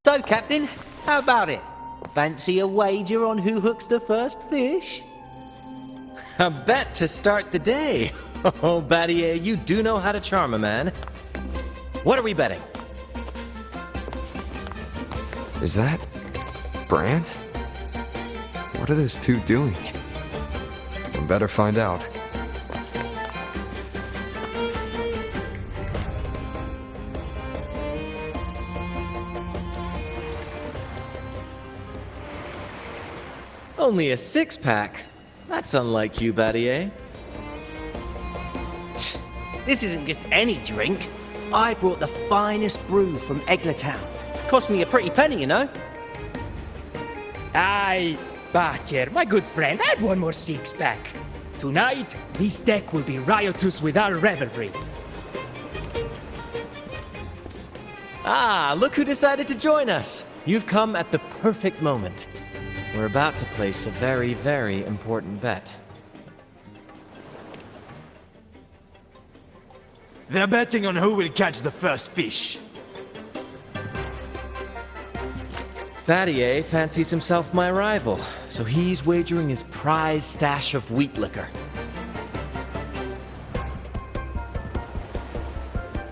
So, Captain, how about it? Fancy a wager on who hooks the first fish? A bet to start the day. Oh, Battier, you do know how to charm a man. What are we betting? Is that Brant? What are those two doing? We better find out. Only a six-pack. That's unlike you, Battier. This isn't just any drink. I brought the finest brew from Egla town. Cost me a pretty penny, you know. Aye, Battier, my good friend, add one more six-pack. Tonight, this deck will be riotous with our revelry. Ah, look who decided to join us. You've come at the perfect moment. We're about to place a very, very important bet. They're betting on who will catch the first fish. Battier fancies himself my rival, so he's wagering his prize stash of wheat liquor.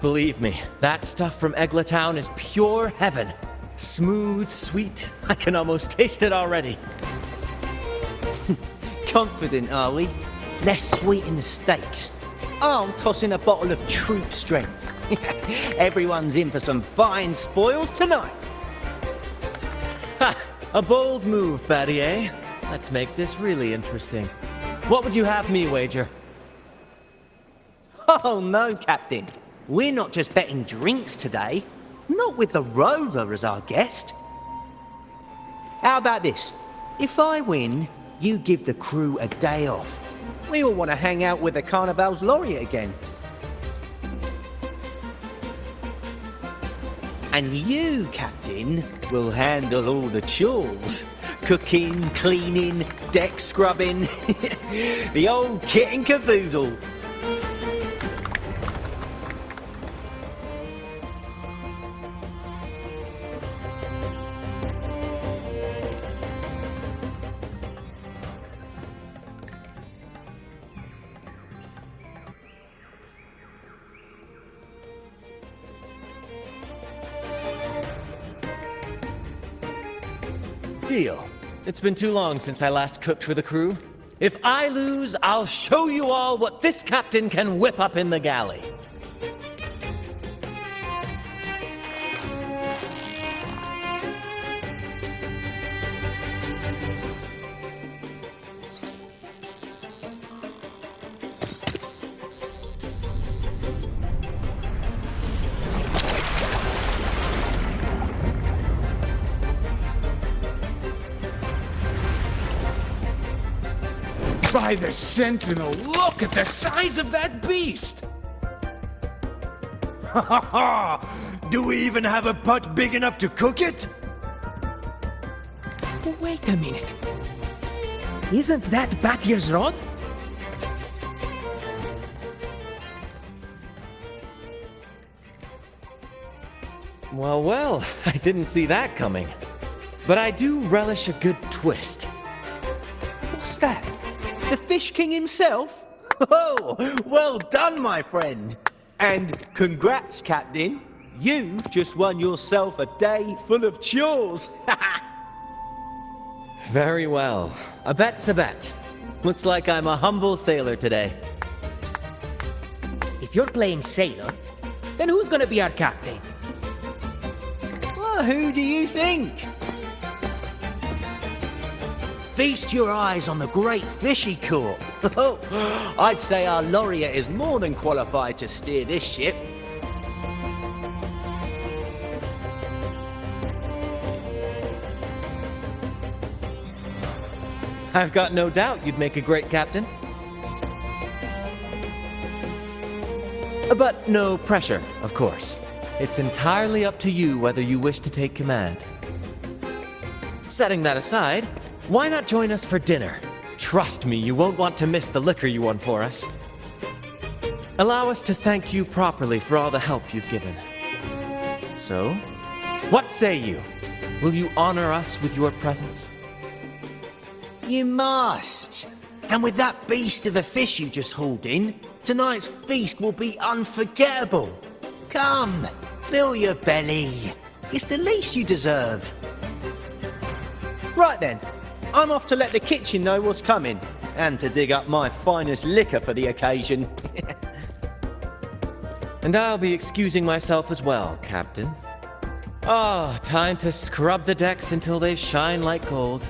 Believe me, that stuff from Egla town is pure heaven. Smooth, sweet. I can almost taste it already. Confident, are we? Less sweet in the States. I'm tossing a bottle of Troupe strength. Everyone's in for some fine spoils tonight. Ha! A bold move, Battier. Let's make this really interesting. What would you have me wager? Oh no, Captain. We're not just betting drinks today. Not with the Rover as our guest. How about this? If I win, you give the crew a day off. We all want to hang out with the Carnival's laureate again. And you, Captain, will handle all the chores. Cooking, cleaning, deck scrubbing. The old kit and caboodle. Deal. It's been too long since I last cooked for the crew. If I lose, I'll show you all what this captain can whip up in the galley. By the Sentinel, look at the size of that beast! Ha ha ha! Do we even have a pot big enough to cook it? Wait a minute. Isn't that Battier's rod? Well, well, I didn't see that coming. But I do relish a good twist. What's that? The Fish King himself? Oh, well done, my friend. And congrats, Captain. You've just won yourself a day full of chores. Very well. A bet's a bet. Looks like I'm a humble sailor today. If you're playing sailor, then who's gonna be our captain? Well, who do you think? Feast your eyes on the great fish he caught. Oh, I'd say our laureate is more than qualified to steer this ship. I've got no doubt you'd make a great captain. But no pressure, of course. It's entirely up to you whether you wish to take command. Setting that aside, why not join us for dinner? Trust me, you won't want to miss the liquor you won for us. Allow us to thank you properly for all the help you've given. So, what say you? Will you honor us with your presence? You must. And with that beast of a fish you just hauled in, tonight's feast will be unforgettable. Come, fill your belly. It's the least you deserve. Right then, I'm off to let the kitchen know what's coming, and to dig up my finest liquor for the occasion. And I'll be excusing myself as well, Captain. Oh, time to scrub the decks until they shine like gold.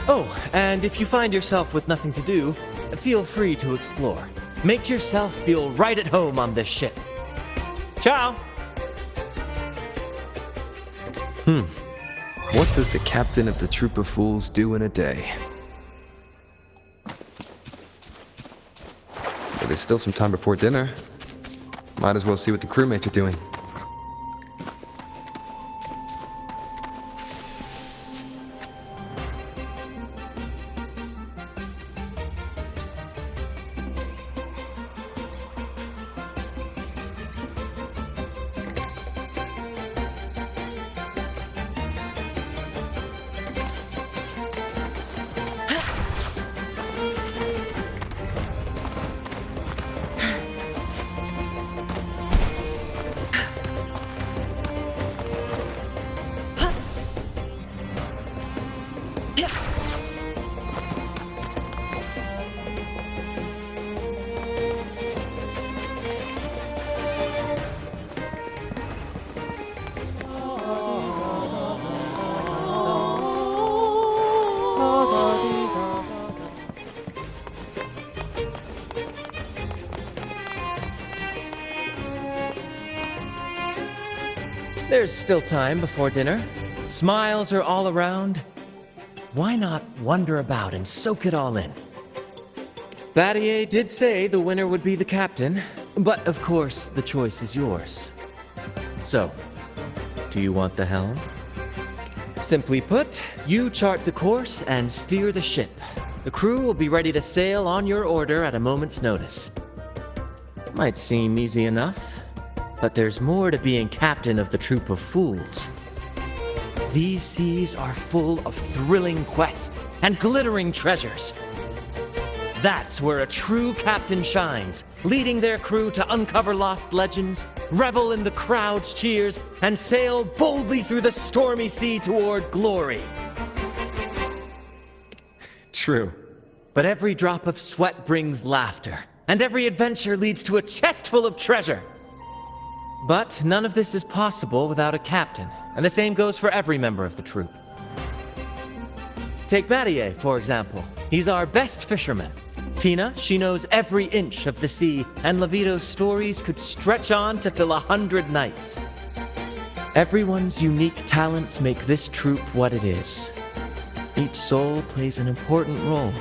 Oh, and if you find yourself with nothing to do, feel free to explore. Make yourself feel right at home on this ship. Ciao! What does the captain of the Troupe of Fools do in a day? But there's still some time before dinner. Might as well see what the crewmates are doing. There's still time before dinner. Smiles are all around. Why not wander about and soak it all in? Battier did say the winner would be the captain, but of course the choice is yours. So, do you want the helm? Simply put, you chart the course and steer the ship. The crew will be ready to sail on your order at a moment's notice. Might seem easy enough, but there's more to being captain of the Troupe of Fools. These seas are full of thrilling quests and glittering treasures. That's where a true captain shines, leading their crew to uncover lost legends, revel in the crowd's cheers, and sail boldly through the stormy sea toward glory. True. But every drop of sweat brings laughter, and every adventure leads to a chest full of treasure. But none of this is possible without a captain, and the same goes for every member of the troupe. Take Battier, for example. He's our best fisherman. Tina, she knows every inch of the sea, and Levito's stories could stretch on to fill 100 nights. Everyone's unique talents make this troupe what it is. Each soul plays an important role.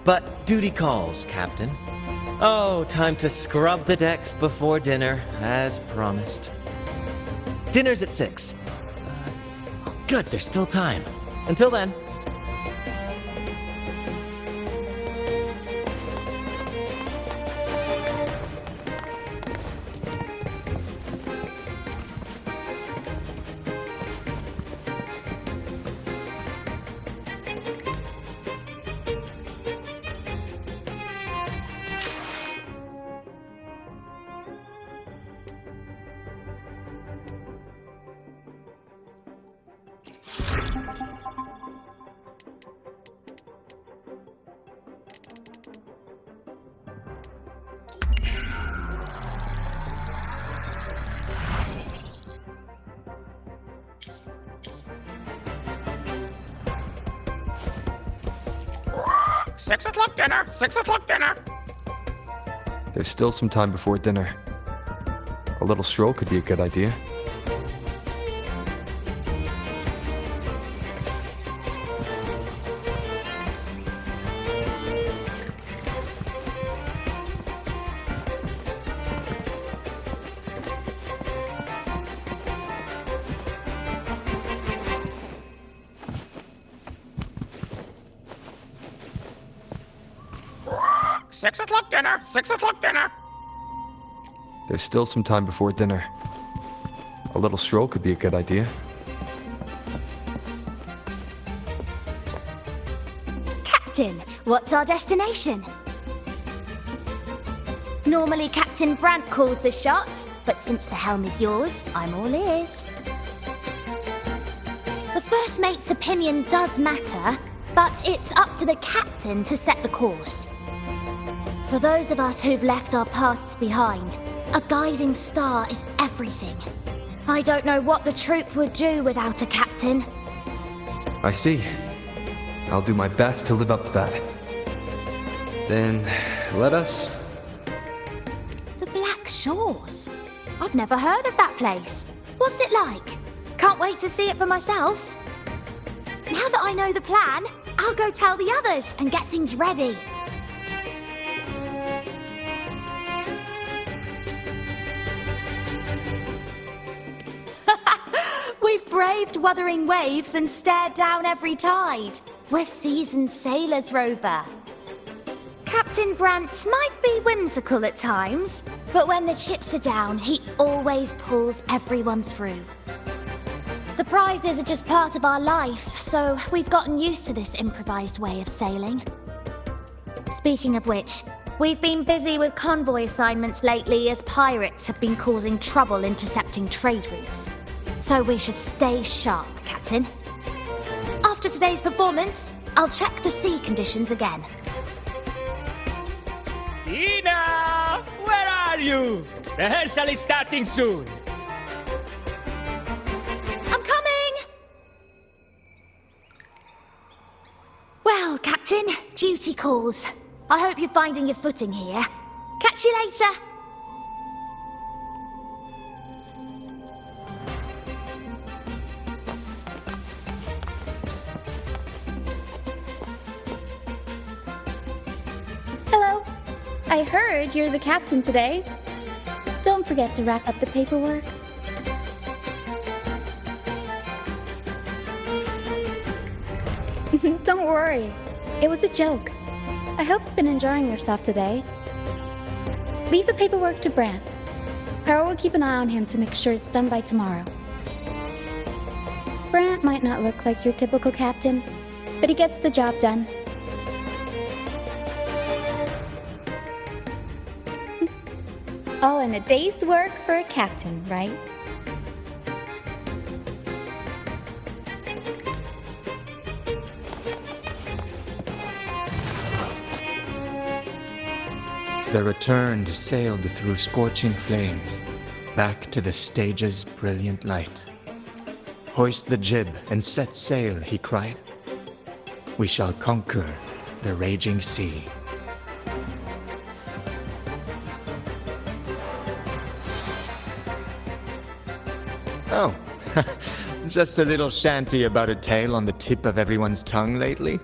But duty calls, Captain. Oh, time to scrub the decks before dinner, as promised. Dinner's at 6. Good, there's still time. Until then. Six o'clock dinner! 6 o'clock dinner! There's still some time before dinner. A little stroll could be a good idea. Six o'clock dinner! 6 o'clock dinner! There's still some time before dinner. A little stroll could be a good idea. Captain, what's our destination? Normally Captain Brant calls the shots, but since the helm is yours, I'm all ears. The first mate's opinion does matter, but it's up to the captain to set the course. For those of us who've left our pasts behind, a guiding star is everything. I don't know what the troupe would do without a captain. I see. I'll do my best to live up to that. Then, let us... The Black Shores? I've never heard of that place. What's it like? Can't wait to see it for myself. Now that I know the plan, I'll go tell the others and get things ready. We've braved wuthering waves and stared down every tide. We're seasoned sailors, Rover. Captain Brant might be whimsical at times, but when the chips are down, he always pulls everyone through. Surprises are just part of our life, so we've gotten used to this improvised way of sailing. Speaking of which, we've been busy with convoy assignments lately as pirates have been causing trouble intercepting trade routes. So we should stay sharp, Captain. After today's performance, I'll check the sea conditions again. Tina! Where are you? Rehearsal is starting soon. I'm coming! Well, Captain, duty calls. I hope you're finding your footing here. Catch you later! Hello. I heard you're the captain today. Don't forget to wrap up the paperwork. Don't worry. It was a joke. I hope you've been enjoying yourself today. Leave the paperwork to Brant. Carl will keep an eye on him to make sure it's done by tomorrow. Brant might not look like your typical captain, but he gets the job done. All in a day's work for a captain, right? The Returned sailed through scorching flames, back to the stage's brilliant light. Hoist the jib and set sail, he cried. We shall conquer the raging sea. Oh, just a little shanty about a tale on the tip of everyone's tongue lately.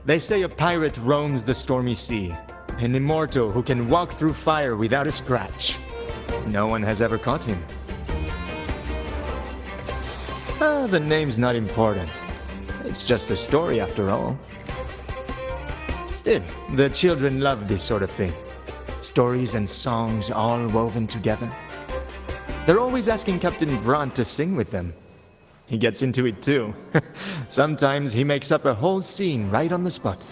They say a pirate roams the stormy sea, an immortal who can walk through fire without a scratch. No one has ever caught him. The name's not important. It's just a story after all. Still, the children love this sort of thing. Stories and songs all woven together. They're always asking Captain Brant to sing with them. He gets into it too. Sometimes he makes up a whole scene right on the spot.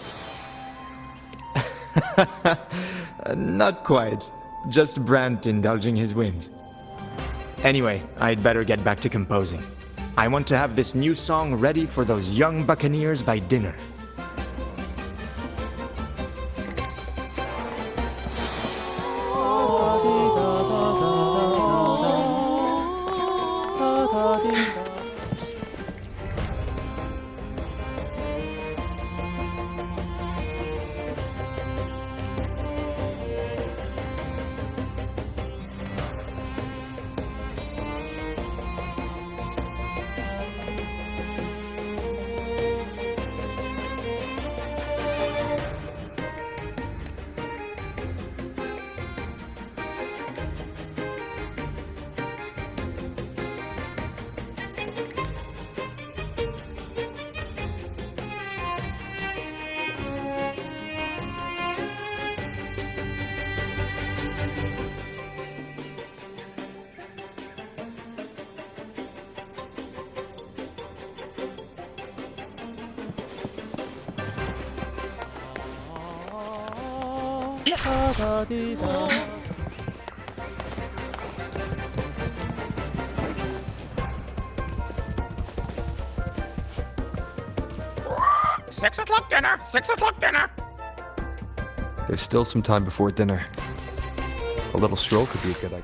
Not quite. Just Brant indulging his whims. Anyway, I'd better get back to composing. I want to have this new song ready for those young buccaneers by dinner. dinner. There's still some time before dinner. A little stroll could be a good idea.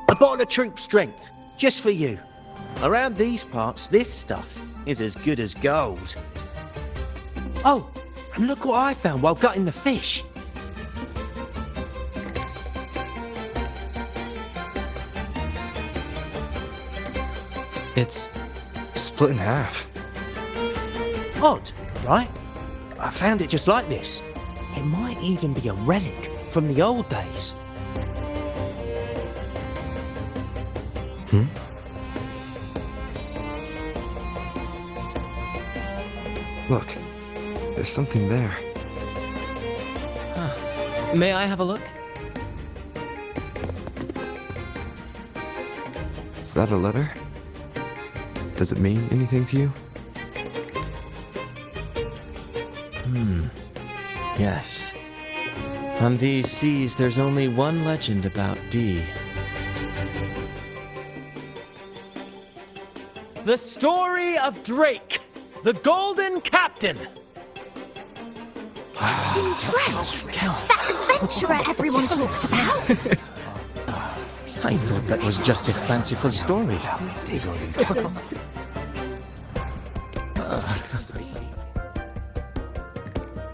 A bottle of Troupe strength, just for you. Around these parts, this stuff is as good as gold. Oh, and look what I found while gutting the fish. It's split in half. Odd, right? I found it just like this. It might even be a relic from the old days. Look, there's something there. May I have a look? Is that a letter? Does it mean anything to you? Yes. On these seas, there's only one legend about Dee. The story of Drake, the Golden Captain. Captain Drake? That adventurer everyone talks about? I thought that was just a fanciful story.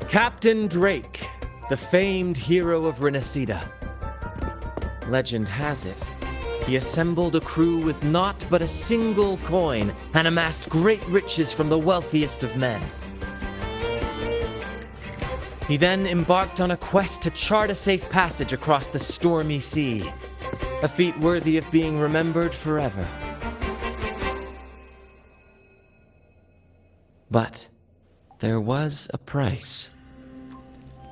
Captain Drake, the famed hero of Renacida. Legend has it, he assembled a crew with naught but a single coin and amassed great riches from the wealthiest of men. He then embarked on a quest to chart a safe passage across the stormy sea, a feat worthy of being remembered forever. But there was a price.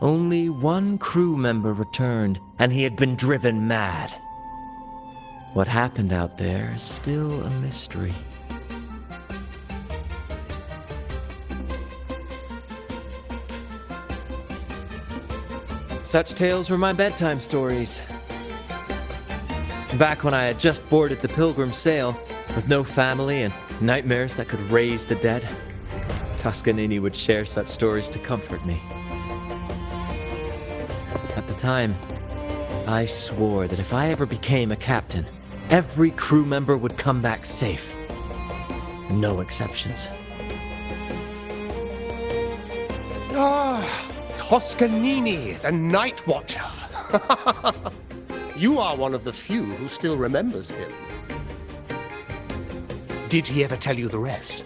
Only one crew member returned, and he had been driven mad. What happened out there is still a mystery. Such tales were my bedtime stories. Back when I had just boarded the Pilgrim sail, with no family and nightmares that could raise the dead, Toscanini would share such stories to comfort me. At the time, I swore that if I ever became a captain, every crew member would come back safe. No exceptions. Toscanini, the Night Watcher. You are one of the few who still remembers him. Did he ever tell you the rest?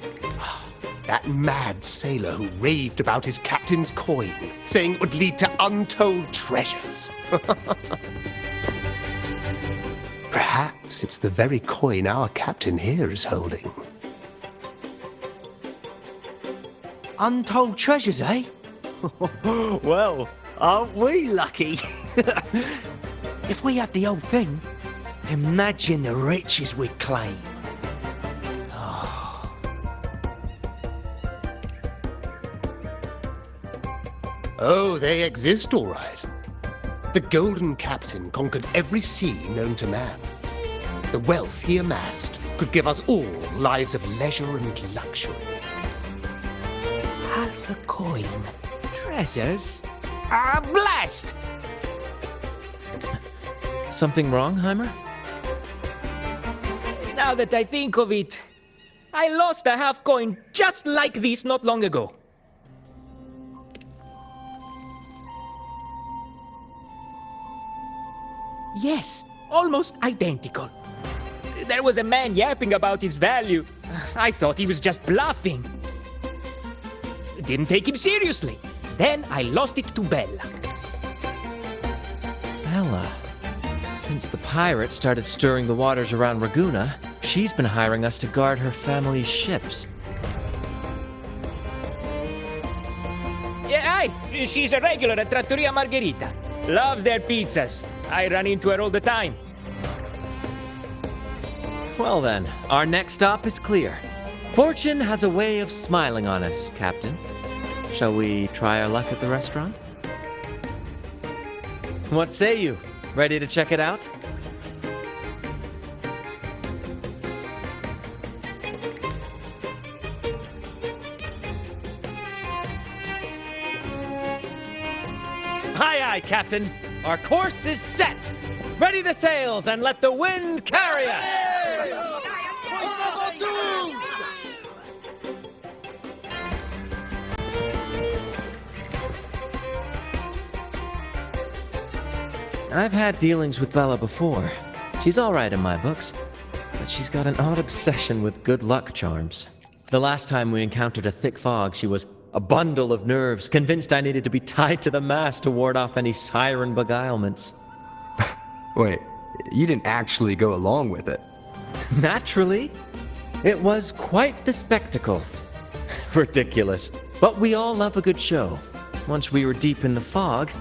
That mad sailor who raved about his captain's coin, saying it would lead to untold treasures. Perhaps it's the very coin our captain here is holding. Untold treasures, eh? Well, aren't we lucky? If we had the whole thing, imagine the riches we'd claim. Oh, they exist all right. The Golden Captain conquered every sea known to man. The wealth he amassed could give us all lives of leisure and luxury. Half a coin. Treasures? Blast! Something wrong, Heimer? Now that I think of it, I lost a half coin just like this not long ago. Yes, almost identical. There was a man yapping about his value. I thought he was just bluffing. Didn't take him seriously. Then I lost it to Bella. Bella. Since the pirates started stirring the waters around Raguna, she's been hiring us to guard her family's ships. Yeah, aye. She's a regular at Trattoria Margherita. Loves their pizzas. I run into her all the time. Well then, our next stop is clear. Fortune has a way of smiling on us, Captain. Shall we try our luck at the restaurant? What say you? Ready to check it out? Aye, aye, Captain. Our course is set. Ready the sails and let the wind carry us. I've had dealings with Bella before. She's all right in my books, but she's got an odd obsession with good luck charms. The last time we encountered a thick fog, she was a bundle of nerves, convinced I needed to be tied to the mast to ward off any siren beguilements. Wait, you didn't actually go along with it? Naturally. It was quite the spectacle. Ridiculous. But we all love a good show. Once we were deep in the fog,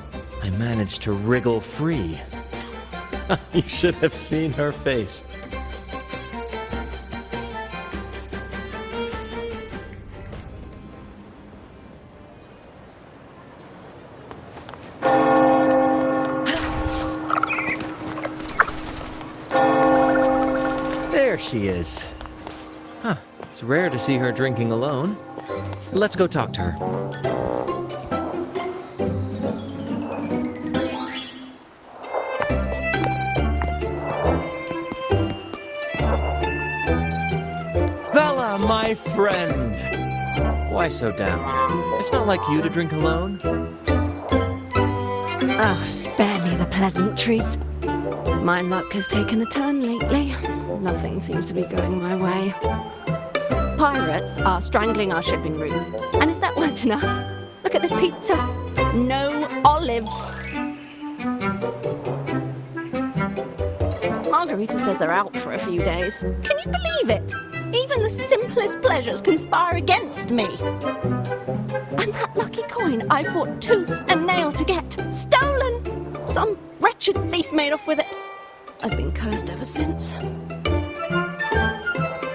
I managed to wriggle free. You should have seen her face. There she is. Huh, it's rare to see her drinking alone. Let's go talk to her. My friend. Why so down? It's not like you to drink alone. Oh, spare me the pleasantries. My luck has taken a turn lately. Nothing seems to be going my way. Pirates are strangling our shipping routes. And if that weren't enough, look at this pizza. No olives. Margherita says they're out for a few days. Can you believe it? Even the simplest pleasures conspire against me. And that lucky coin I fought tooth and nail to get, stolen! Some wretched thief made off with it. I've been cursed ever since.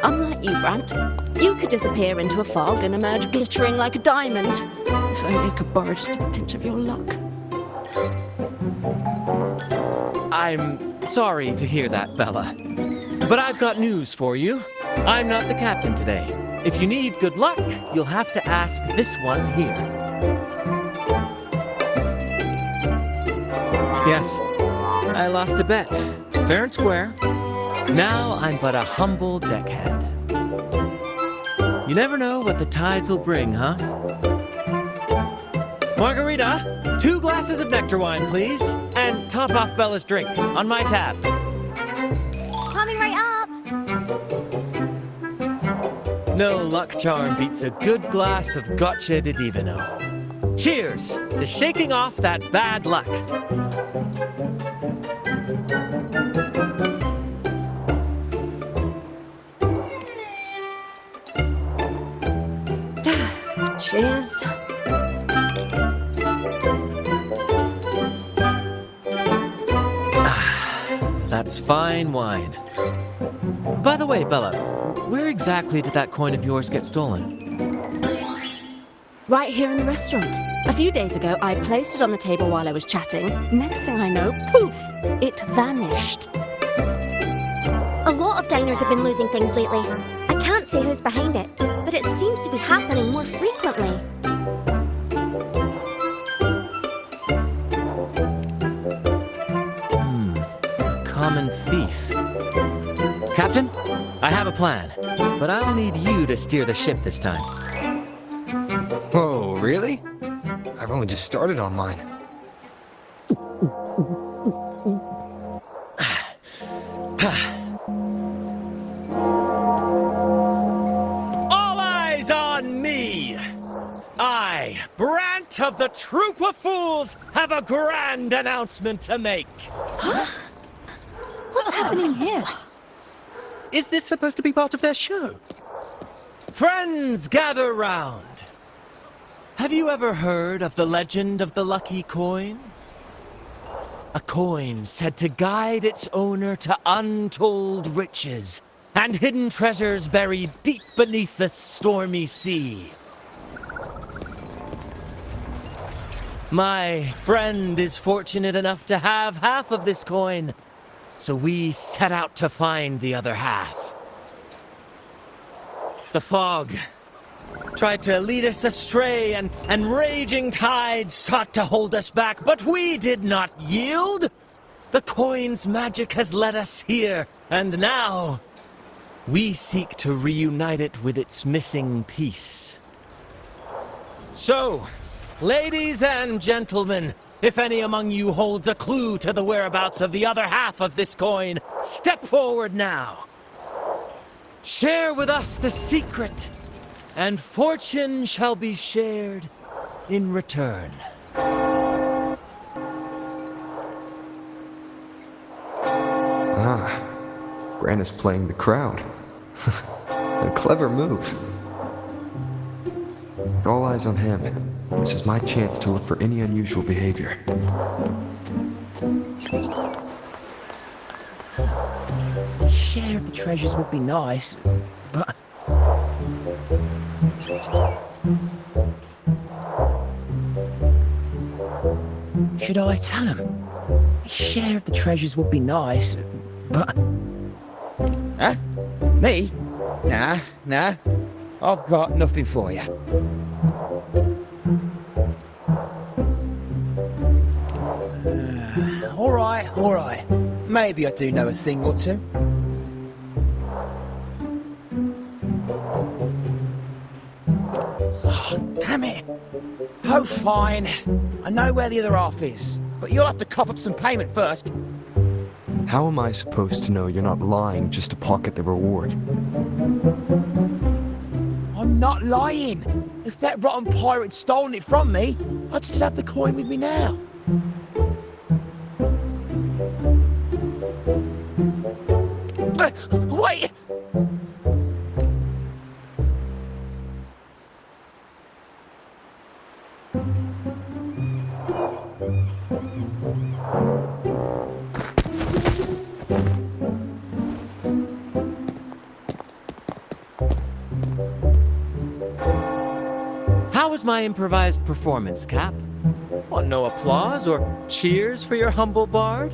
Unlike you, Brant, you could disappear into a fog and emerge glittering like a diamond. If only I could borrow just a pinch of your luck. I'm sorry to hear that, Bella. But I've got news for you. I'm not the captain today. If you need good luck, you'll have to ask this one here. Yes, I lost a bet. Fair and square. Now I'm but a humble deckhand. You never know what the tides will bring, huh? Margherita, 2 glasses of nectar wine, please. And top off Bella's drink on my tab. Coming right up. No luck charm beats a good glass of gocce di divino. Cheers to shaking off that bad luck. Cheers. That's fine wine. By the way, Bella, where exactly did that coin of yours get stolen? Right here in the restaurant. A few days ago, I placed it on the table while I was chatting. Next thing I know, poof, it vanished. A lot of diners have been losing things lately. I can't say who's behind it, but it seems to be happening more frequently. Common thief. Captain, I have a plan, but I'll need you to steer the ship this time. Oh, really? I've only just started on mine. All eyes on me! I, Brant of the Troupe of Fools, have a grand announcement to make. Huh? What's happening here? Is this supposed to be part of their show? Friends, gather round. Have you ever heard of the legend of the lucky coin? A coin said to guide its owner to untold riches and hidden treasures buried deep beneath the stormy sea. My friend is fortunate enough to have half of this coin, so we set out to find the other half. The fog tried to lead us astray, and raging tides sought to hold us back, but we did not yield. The coin's magic has led us here, and now we seek to reunite it with its missing piece. So, ladies and gentlemen, if any among you holds a clue to the whereabouts of the other half of this coin, step forward now. Share with us the secret, and fortune shall be shared in return. Ah, Brant is playing the crowd. A clever move. With all eyes on him, this is my chance to look for any unusual behavior. Share of the treasures would be nice, but... Should I tell him? Share of the treasures would be nice, but... Huh? Me? Nah. I've got nothing for you. All right. Maybe I do know a thing or two. Oh, damn it. Oh, fine. I know where the other half is, but you'll have to cough up some payment first. How am I supposed to know you're not lying just to pocket the reward? I'm not lying. If that rotten pirate had stolen it from me, I'd still have the coin with me now. Wait! How was my improvised performance, Cap? Want no applause or cheers for your humble bard?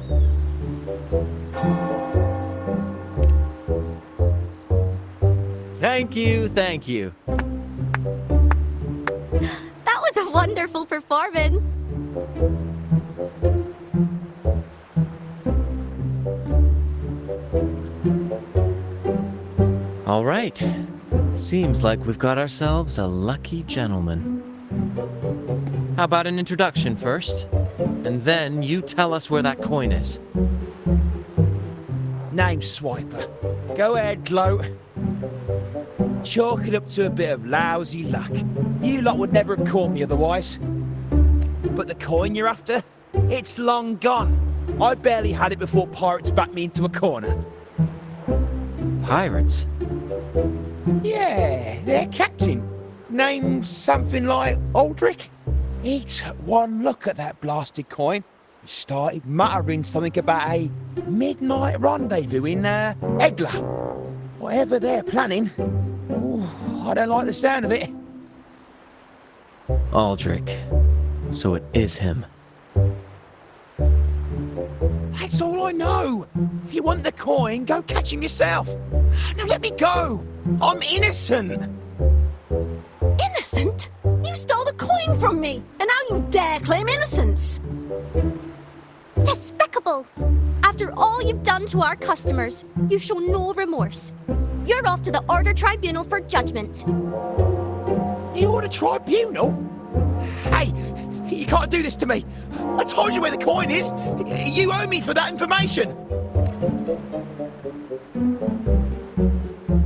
Thank you. That was a wonderful performance. All right. Seems like we've got ourselves a lucky gentleman. How about an introduction first? And then you tell us where that coin is. Name's Swiper. Go ahead, gloat. Chalk it up to a bit of lousy luck. You lot would never have caught me otherwise. But the coin you're after? It's long gone. I barely had it before pirates backed me into a corner. Pirates? Yeah, their captain. Named something like Aldric. He took one look at that blasted coin. He started muttering something about a midnight rendezvous in Egla. Whatever they're planning. Ooh, I don't like the sound of it. Aldric. So it is him. That's all I know. If you want the coin, go catch him yourself. Now let me go. I'm innocent. Innocent? You stole the coin from me, and now you dare claim innocence. Despicable! After all you've done to our customers, you show no remorse. You're off to the Order Tribunal for judgment. The Order Tribunal? Hey, you can't do this to me. I told you where the coin is. You owe me for that information.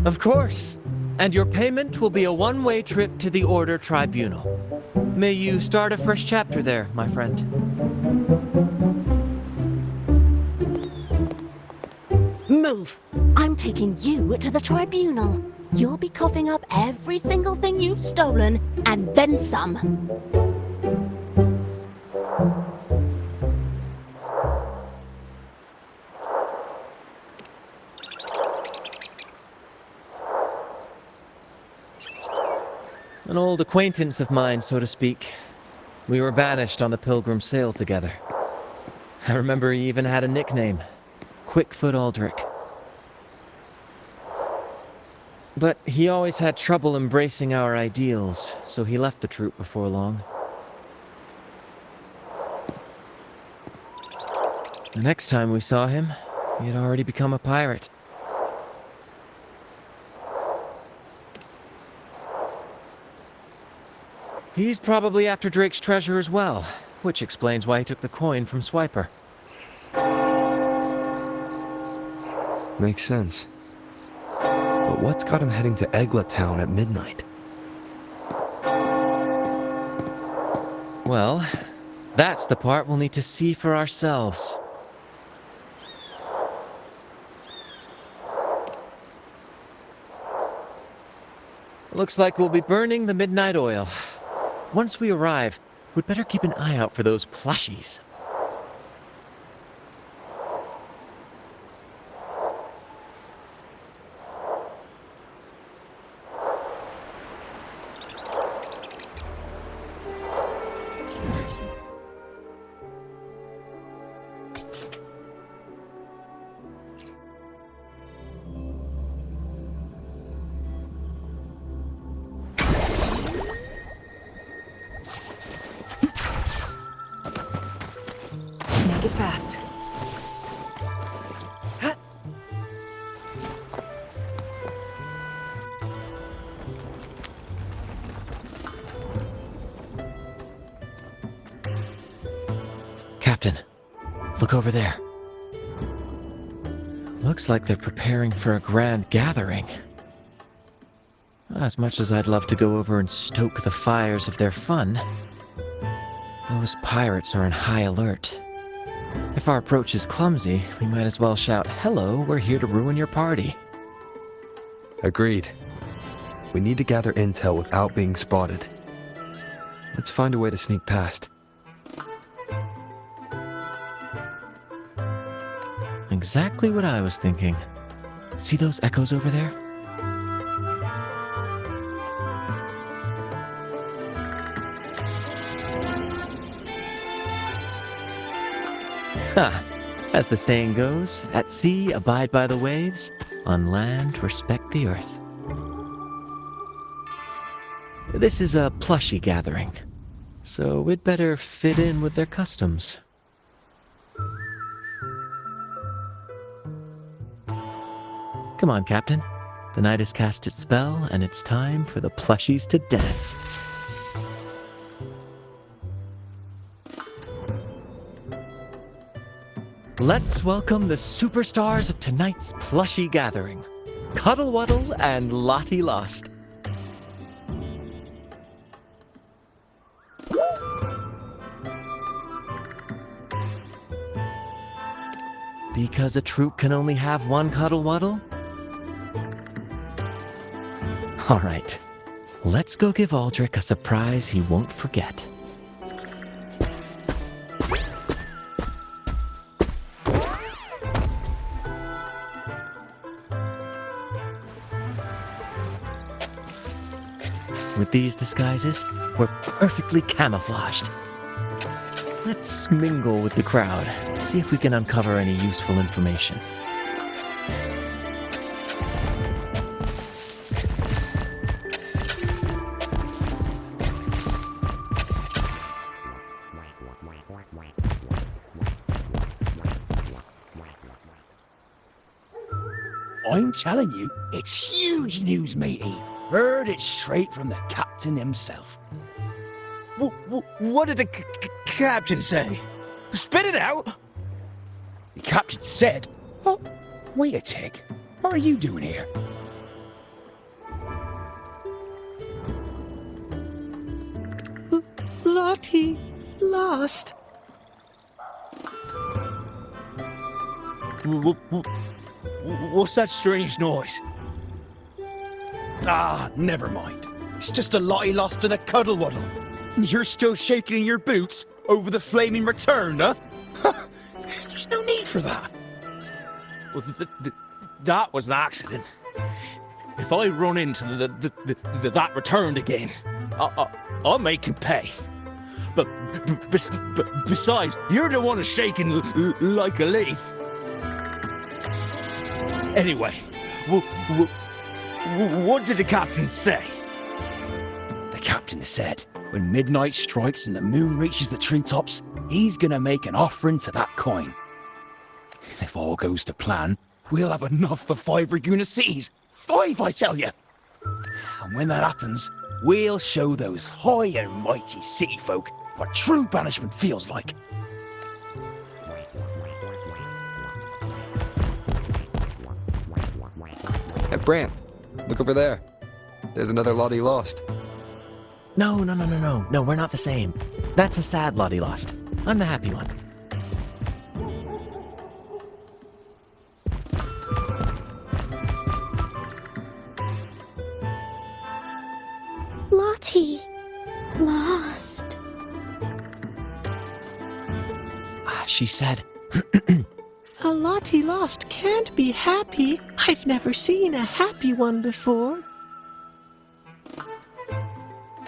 Of course. And your payment will be a one-way trip to the Order Tribunal. May you start a fresh chapter there, my friend. Move. I'm taking you to the tribunal. You'll be coughing up every single thing you've stolen, and then some. An old acquaintance of mine, so to speak. We were banished on the Pilgrim Sail together. I remember he even had a nickname, Quickfoot Aldric. But he always had trouble embracing our ideals, so he left the troupe before long. The next time we saw him, he had already become a pirate. He's probably after Drake's treasure as well, which explains why he took the coin from Swiper. Makes sense. But what's got him heading to Egla town at midnight? Well, that's the part we'll need to see for ourselves. Looks like we'll be burning the midnight oil. Once we arrive, we'd better keep an eye out for those plushies. Make it fast. Captain, look over there. Looks like they're preparing for a grand gathering. As much as I'd love to go over and stoke the fires of their fun, those pirates are on high alert. If our approach is clumsy, we might as well shout, "Hello, we're here to ruin your party." Agreed. We need to gather intel without being spotted. Let's find a way to sneak past. Exactly what I was thinking. See those echoes over there? Ha! As the saying goes, at sea abide by the waves, on land respect the earth. This is a plushie gathering, so we'd better fit in with their customs. Come on, Captain. The night has cast its spell, and it's time for the plushies to dance. Let's welcome the superstars of tonight's plushie gathering, Cuddle Wuddle and Lottie Lost. Because a troupe can only have one Cuddle Wuddle? All right, let's go give Aldric a surprise he won't forget. With these disguises, we're perfectly camouflaged. Let's mingle with the crowd, see if we can uncover any useful information. I'm telling you, it's huge news, matey. Heard it straight from the captain himself. What did the captain say? Spit it out! The captain said, "Oh, wait a tick. What are you doing here?" Lottie Lost. What's that strange noise? Ah, never mind. It's just a Lottie Lost and a cuddle waddle. You're still shaking in your boots over the flaming return, huh? There's no need for that. Well, that was an accident. If I run into that returned again, I'll make him pay. But besides, you're the one who's shaking like a leaf. Anyway, what did the captain say? The captain said, when midnight strikes and the moon reaches the treetops, he's gonna make an offering to that coin. If all goes to plan, we'll have enough for 5 Raguena cities. 5, I tell you! And when that happens, we'll show those high and mighty city folk what true banishment feels like. Hey, Brant, look over there. There's another Lottie Lost. No, we're not the same. That's a sad Lottie Lost. I'm the happy one. Lottie Lost. She said, A Lottie Lost can't be happy. I've never seen a happy one before.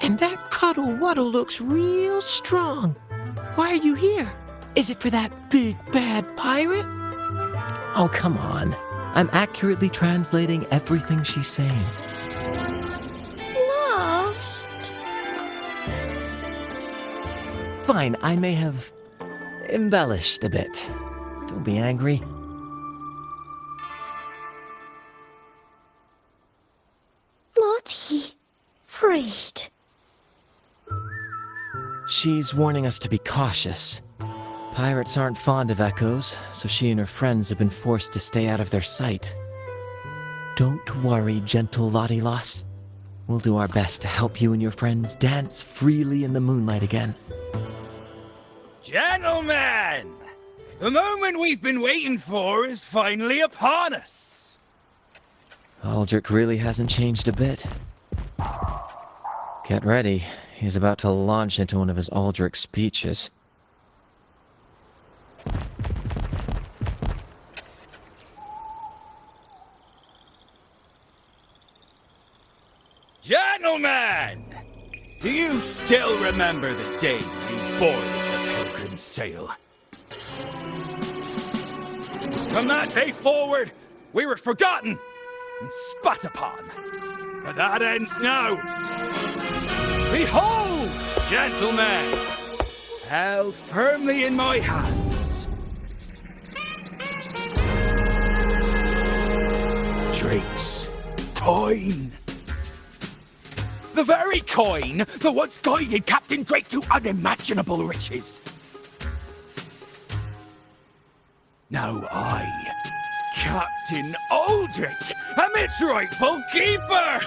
And that cuddle waddle looks real strong. Why are you here? Is it for that big bad pirate? oh, come on. I'm accurately translating everything she's saying. Lost. Fine, I may have embellished a bit. Don't be angry. Lottie. Freed. She's warning us to be cautious. Pirates aren't fond of echoes, so she and her friends have been forced to stay out of their sight. Don't worry, gentle Lottie Lost. We'll do our best to help you and your friends dance freely in the moonlight again. Gentlemen! The moment we've been waiting for is finally upon us. Aldric really hasn't changed a bit. Get ready. He's about to launch into one of his Aldric speeches. Gentlemen! Do you still remember the day we boarded the Pilgrim's Sail? From that day forward, we were forgotten and spat upon. But that ends now. Behold, gentlemen, held firmly in my hands. Drake's coin. The very coin that once guided Captain Drake to unimaginable riches. Now I, Captain Aldric, am its rightful keeper!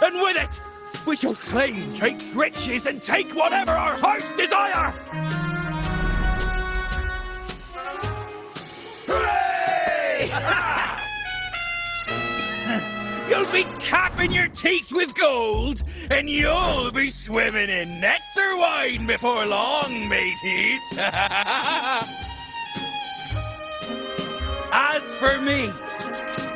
And with it, we shall claim Drake's riches and take whatever our hearts desire! Hooray! You'll be capping your teeth with gold, and you'll be swimming in nectar wine before long, mateys. As for me,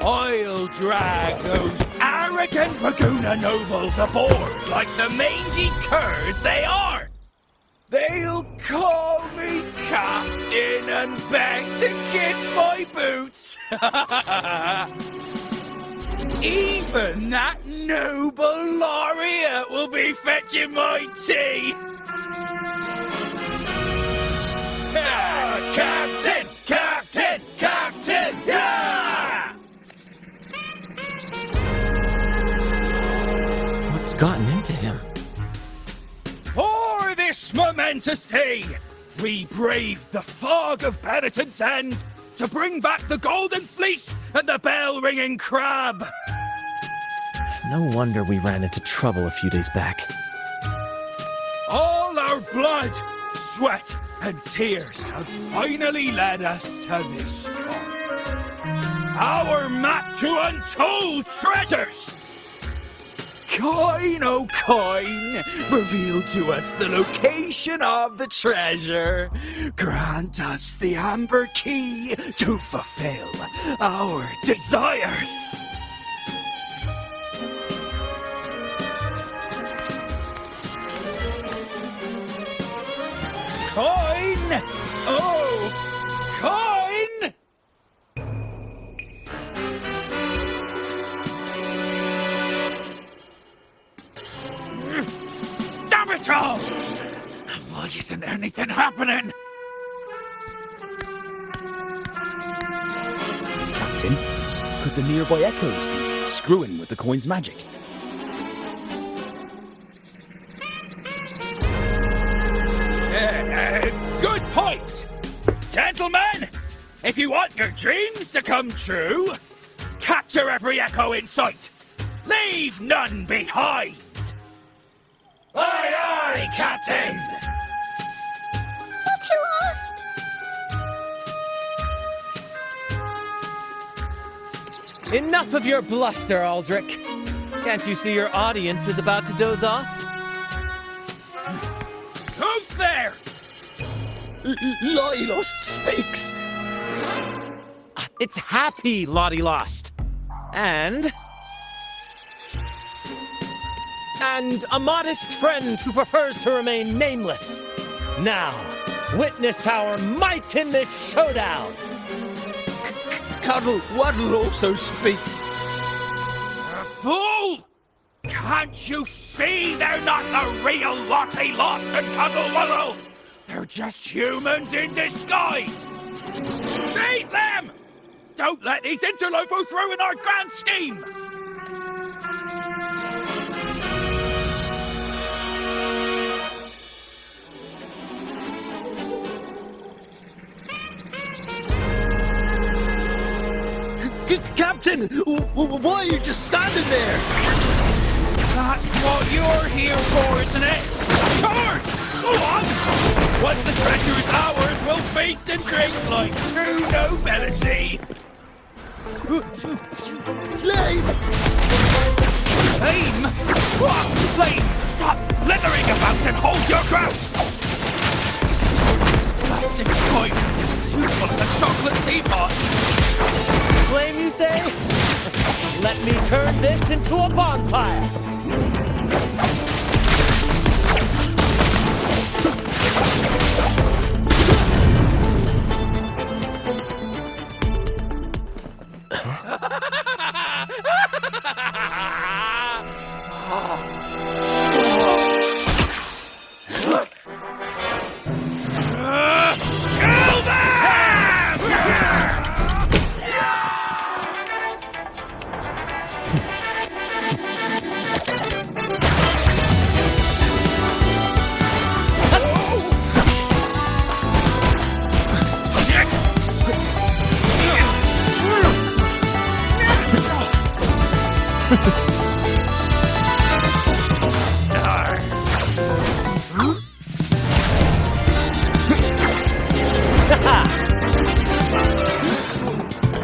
I'll drag those arrogant Raguena nobles aboard like the mangy curs they are. They'll call me captain and beg to kiss my boots. Even that noble laureate will be fetching my tea. Captain! Captain! Captain! Yeah! What's gotten into him? For this momentous day, we braved the fog of penitence and to bring back the golden fleece and the bell-ringing crab. No wonder we ran into trouble a few days back. All our blood, sweat, and tears have finally led us to this coin. our map to untold treasures! Coin, oh coin, reveal to us the location of the treasure. Grant us the amber key to fulfill our desires. Coin! Oh, coin! Damn it all! Why isn't anything happening? Captain, could the nearby echoes be screwing with the coin's magic? Good point! Gentlemen, if you want your dreams to come true, capture every echo in sight. Leave none behind! Aye, aye, Captain! Lottie Lost! Enough of your bluster, Aldric. Can't you see your audience is about to doze off? Who's there? Lottie Lost speaks! It's happy, Lottie Lost. And a modest friend who prefers to remain nameless. Now, witness our might in this showdown. Cuddle Waddle also speak. Fool! Can't you see they're not the real Lottie Lost and Gondola? They're just humans in disguise! Seize them! Don't let these interlopers ruin our grand scheme! Captain, why are you just standing there? That's what you're here for, isn't it? Charge! Go on! Once the treasure is ours, we'll feast and drink like true nobility! Flame! Flame? What? Flame! Stop blithering about and hold your ground! This plastic coin is useful as a chocolate teapot! Flame, you say? Let me turn this into a bonfire.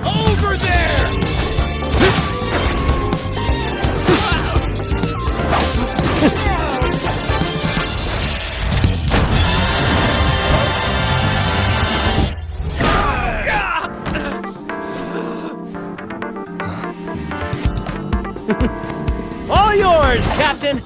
Over there! All yours, Captain!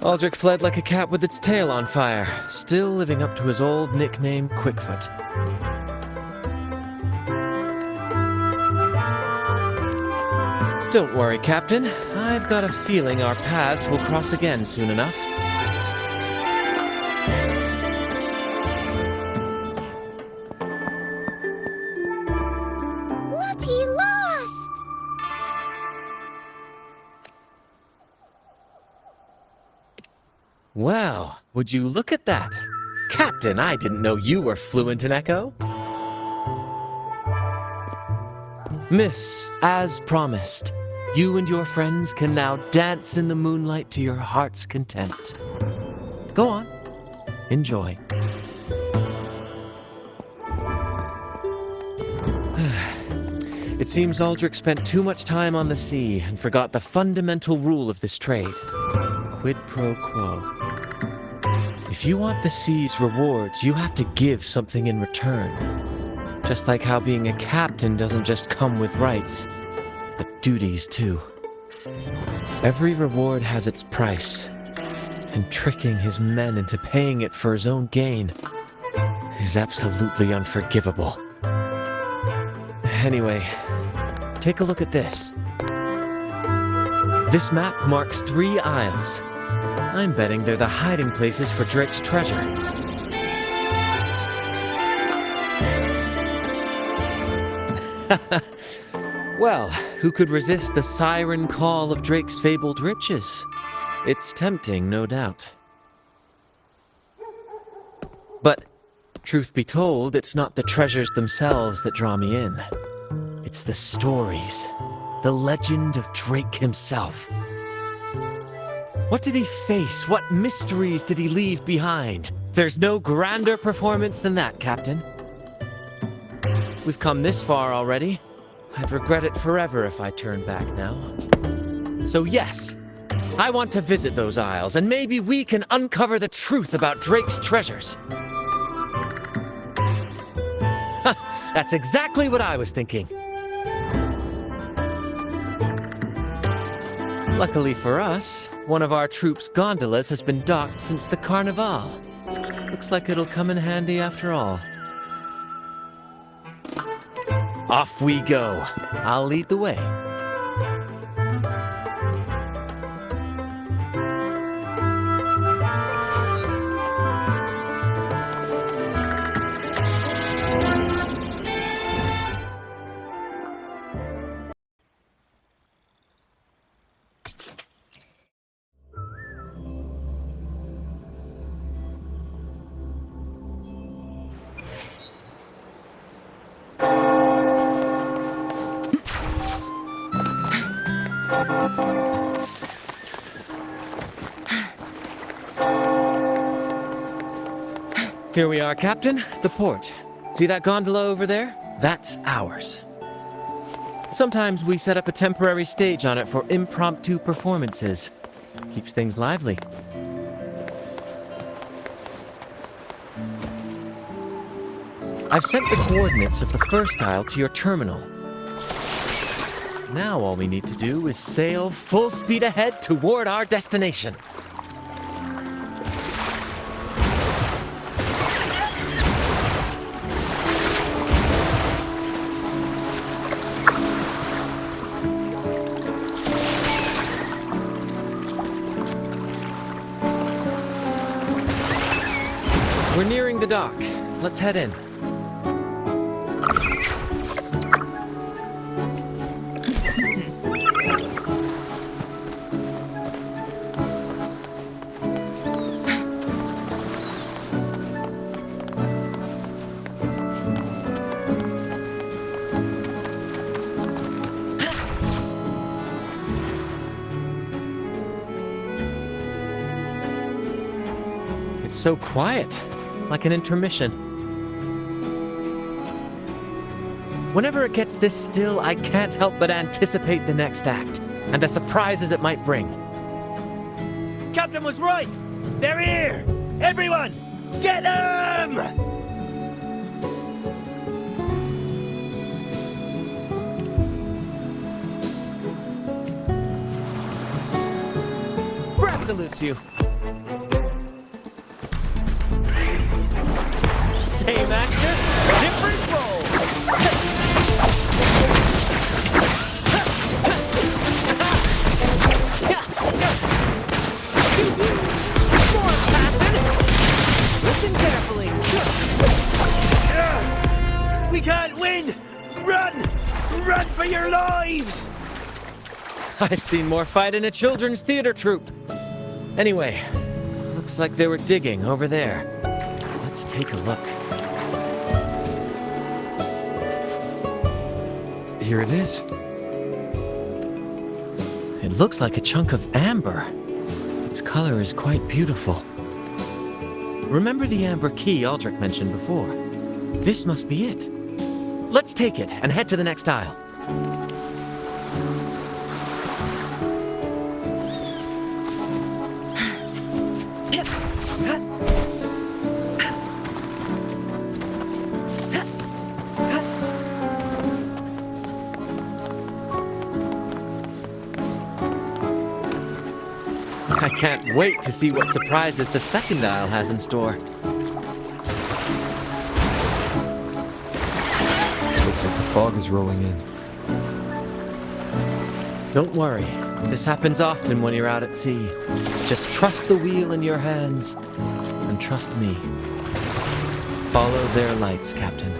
Aldric fled like a cat with its tail on fire, still living up to his old nickname, Quickfoot. Don't worry, Captain. I've got a feeling our paths will cross again soon enough. Lottie Lost! Well, Would you look at that? Captain, I didn't know you were fluent in Echo. Miss, as promised, you and your friends can now dance in the moonlight to your heart's content. Go on. Enjoy. It seems Aldric spent too much time on the sea and forgot the fundamental rule of this trade. Quid pro quo. If you want the sea's rewards, you have to give something in return. Just like how being a captain doesn't just come with rights, but duties too. Every reward has its price, and tricking his men into paying it for his own gain is absolutely unforgivable. Anyway, take a look at this. This map marks 3 isles. I'm betting they're the hiding places for Drake's treasure. Well, who could resist the siren call of Drake's fabled riches? It's tempting, no doubt. But, truth be told, it's not the treasures themselves that draw me in. It's the stories, the legend of Drake himself. What did he face? What mysteries did he leave behind? There's no grander performance than that, Captain. We've come this far already. I'd regret it forever if I turned back now. So yes, I want to visit those isles, and maybe we can uncover the truth about Drake's treasures. That's exactly what I was thinking. Luckily for us, one of our Troupe's gondolas has been docked since the Carnival. Looks like it'll come in handy after all. Off we go. I'll lead the way. Here we are, Captain. The port. See that gondola over there? That's ours. Sometimes we set up a temporary stage on it for impromptu performances. Keeps things lively. I've sent the coordinates of the first isle to your terminal. Now all we need to do is sail full speed ahead toward our destination. We're nearing the dock. Let's head in. It's so quiet. Like an intermission. Whenever it gets this still, I can't help but anticipate the next act, and the surprises it might bring. Captain was right! They're here! Everyone, get them! Brant salutes you. Same actor, different role. More passion. Listen carefully. We can't win! Run! Run for your lives! I've seen more fight in a children's theater troupe. Anyway, looks Looks like they were digging over there. Let's take a look. Here it is. It looks like a chunk of amber. Its color is quite beautiful. Remember the amber key Aldric mentioned before? This must be it. Let's take it and head to the next aisle. I can't wait to see what surprises the second aisle has in store. Looks like the fog is rolling in. Don't worry, this happens often when you're out at sea. Just trust the wheel in your hands, and trust me. Follow their lights, Captain,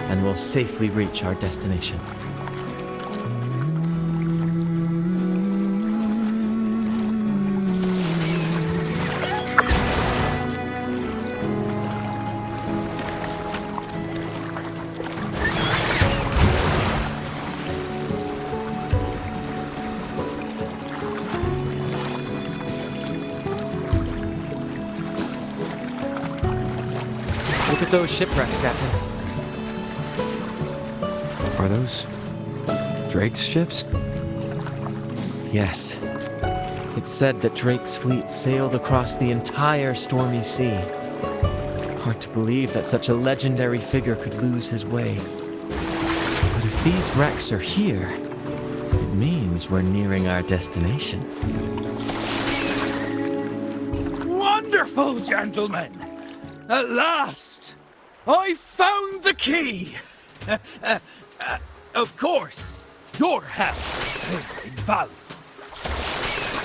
and we'll safely reach our destination. Look at those shipwrecks, Captain. Are those Drake's ships? Yes. It's said that Drake's fleet sailed across the entire stormy sea. Hard to believe that such a legendary figure could lose his way. But if these wrecks are here, it means we're nearing our destination. Wonderful, gentlemen! At last! I found the key! Of course, your help has been invaluable.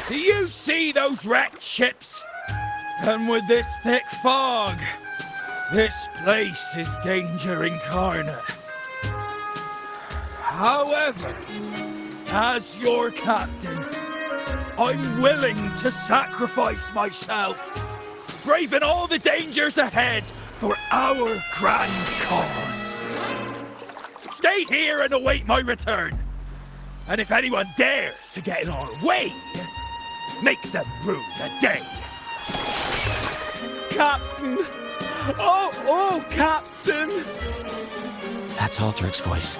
Do you see those wrecked ships? And with this thick fog, this place is danger incarnate. However, as your captain, I'm willing to sacrifice myself, braving all the dangers ahead for our grand cause. Stay here and await my return. And if anyone dares to get in our way, make them rue the day. Captain! Oh, Captain! That's Aldric's voice.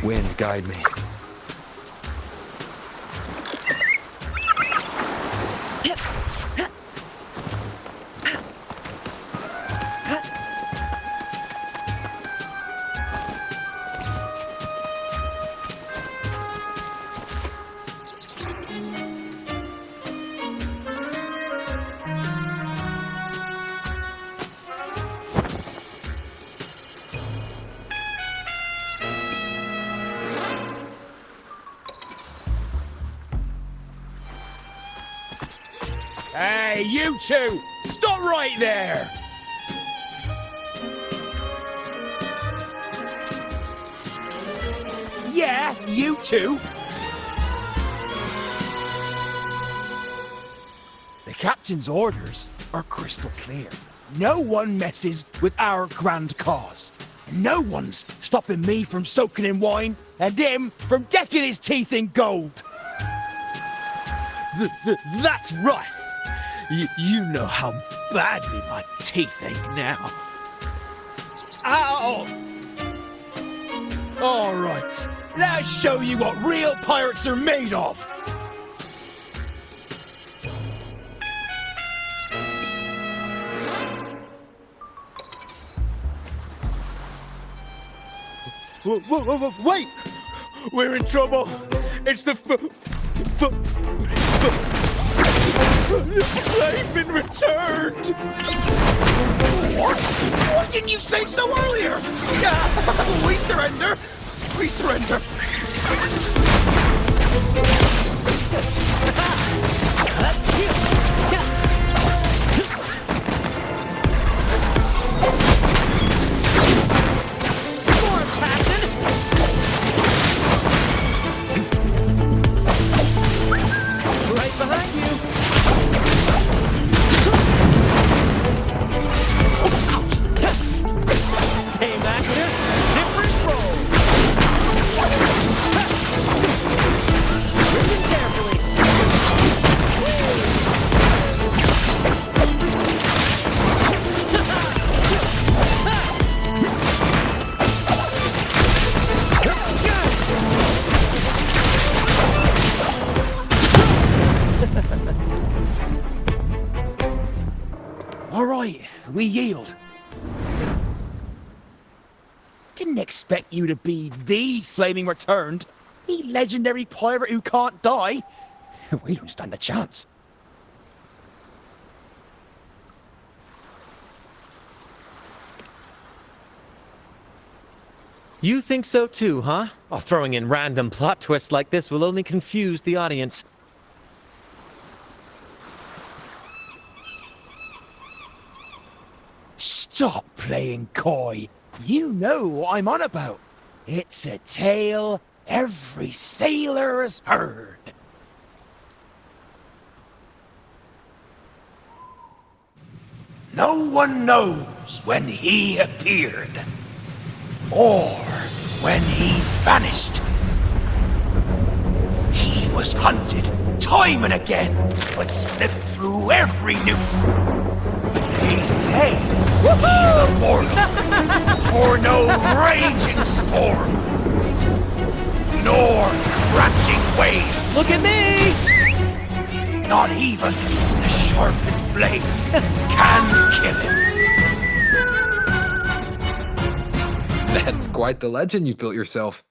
Wind, guide me. Hey, you two! Stop right there! Yeah, you two! The captain's orders are crystal clear. No one messes with our grand cause. No one's stopping me from soaking in wine and him from decking his teeth in gold. That's right! You know how badly my teeth ache now. Ow! All right, let's show you what real pirates are made of. Wait! We're in trouble. It's the they've been returned! What? Why didn't you say so earlier? Yeah, we surrender! We surrender! All right, we yield. Didn't expect you to be the Flaming Returned, the legendary pirate who can't die. We don't stand a chance. You think so too, huh? Oh, throwing in random plot twists like this will only confuse the audience. Stop playing coy. You know what I'm on about. It's a tale every sailor has heard. No one knows when he appeared, or when he vanished. He was hunted time and again, but slipped through every noose. They say he's immortal, for no raging storm, nor crashing waves. Look at me! Not even the sharpest blade can kill him. That's quite the legend you've built yourself.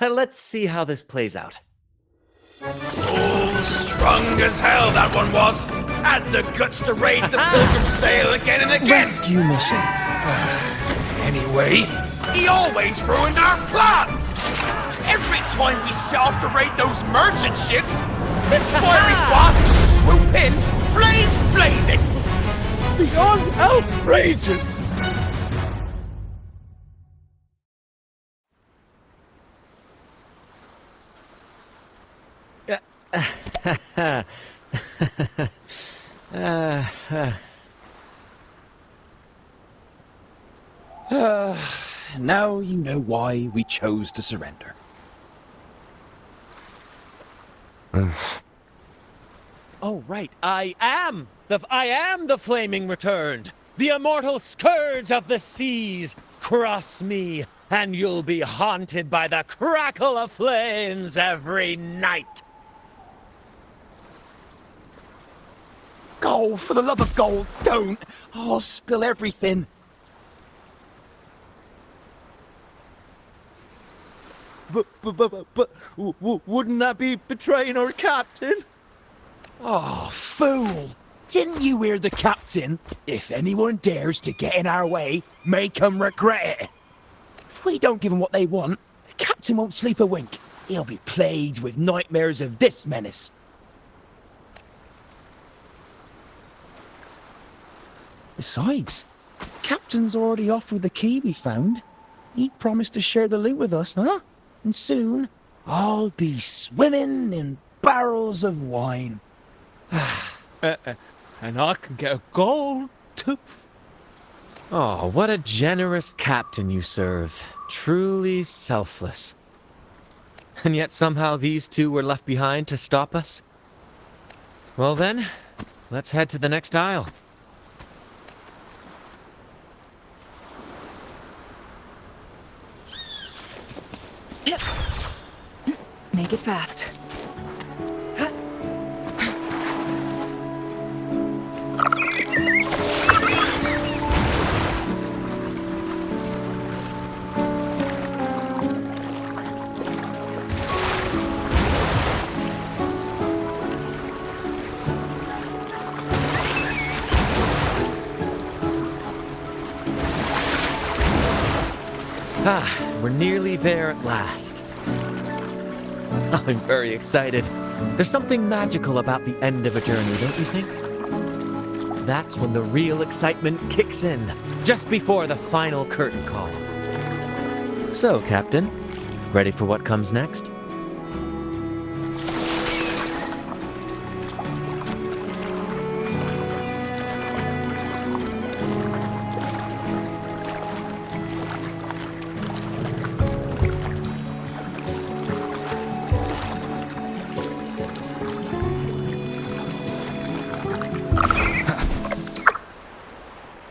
Let's see how this plays out. Oh, strong as hell that one was. Had the guts to raid the Pilgrim sail again and again. Rescue missions. Anyway, he always ruined our plans. Every time we set off to raid those merchant ships, this fiery bastard would swoop in, flames blazing. Beyond outrageous. Now you know why we chose to surrender. Oh, right. I am the Flaming Returned, the immortal scourge of the seas. Cross me, and you'll be haunted by the crackle of flames every night. Gold, for the love of gold, don't! I'll spill everything. But wouldn't that be betraying our captain? Oh, fool! Didn't you hear the captain? If anyone dares to get in our way, make 'em regret it. If we don't give them what they want, the captain won't sleep a wink. He'll be plagued with nightmares of this menace. Besides, the captain's already offered the key we found. He promised to share the loot with us, huh? And soon, I'll be swimming in barrels of wine. And I can get a gold tooth. Oh, what a generous captain you serve. Truly selfless. And yet somehow these two were left behind to stop us? Well then, let's head to the next isle. Make it fast. We're nearly there at last. I'm very excited. There's something magical about the end of a journey, don't you think? That's when the real excitement kicks in, just before the final curtain call. So, Captain, ready for what comes next?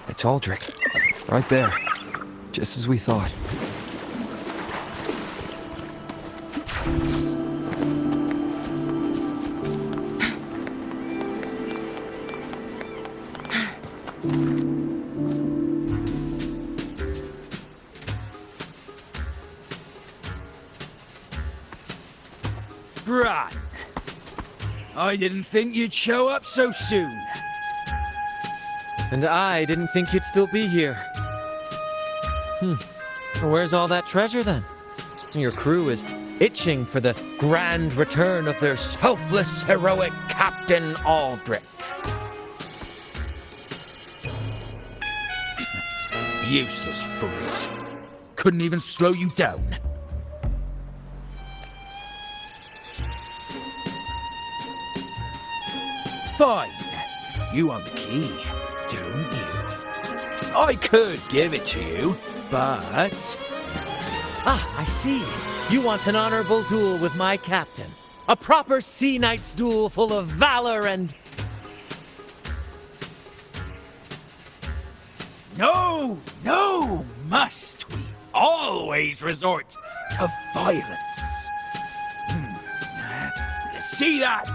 It's Aldric. Right there. Just as we thought. Brant, I didn't think you'd show up so soon. And I didn't think you'd still be here. Where's all that treasure then? Your crew is itching for the grand return of their selfless, heroic Captain Aldric. Useless fools. Couldn't even slow you down. Fine. You want the key, don't you? I could give it to you, but... Ah, I see. You want an honorable duel with my captain. A proper sea knight's duel full of valor and... No, must we always resort to violence? See that?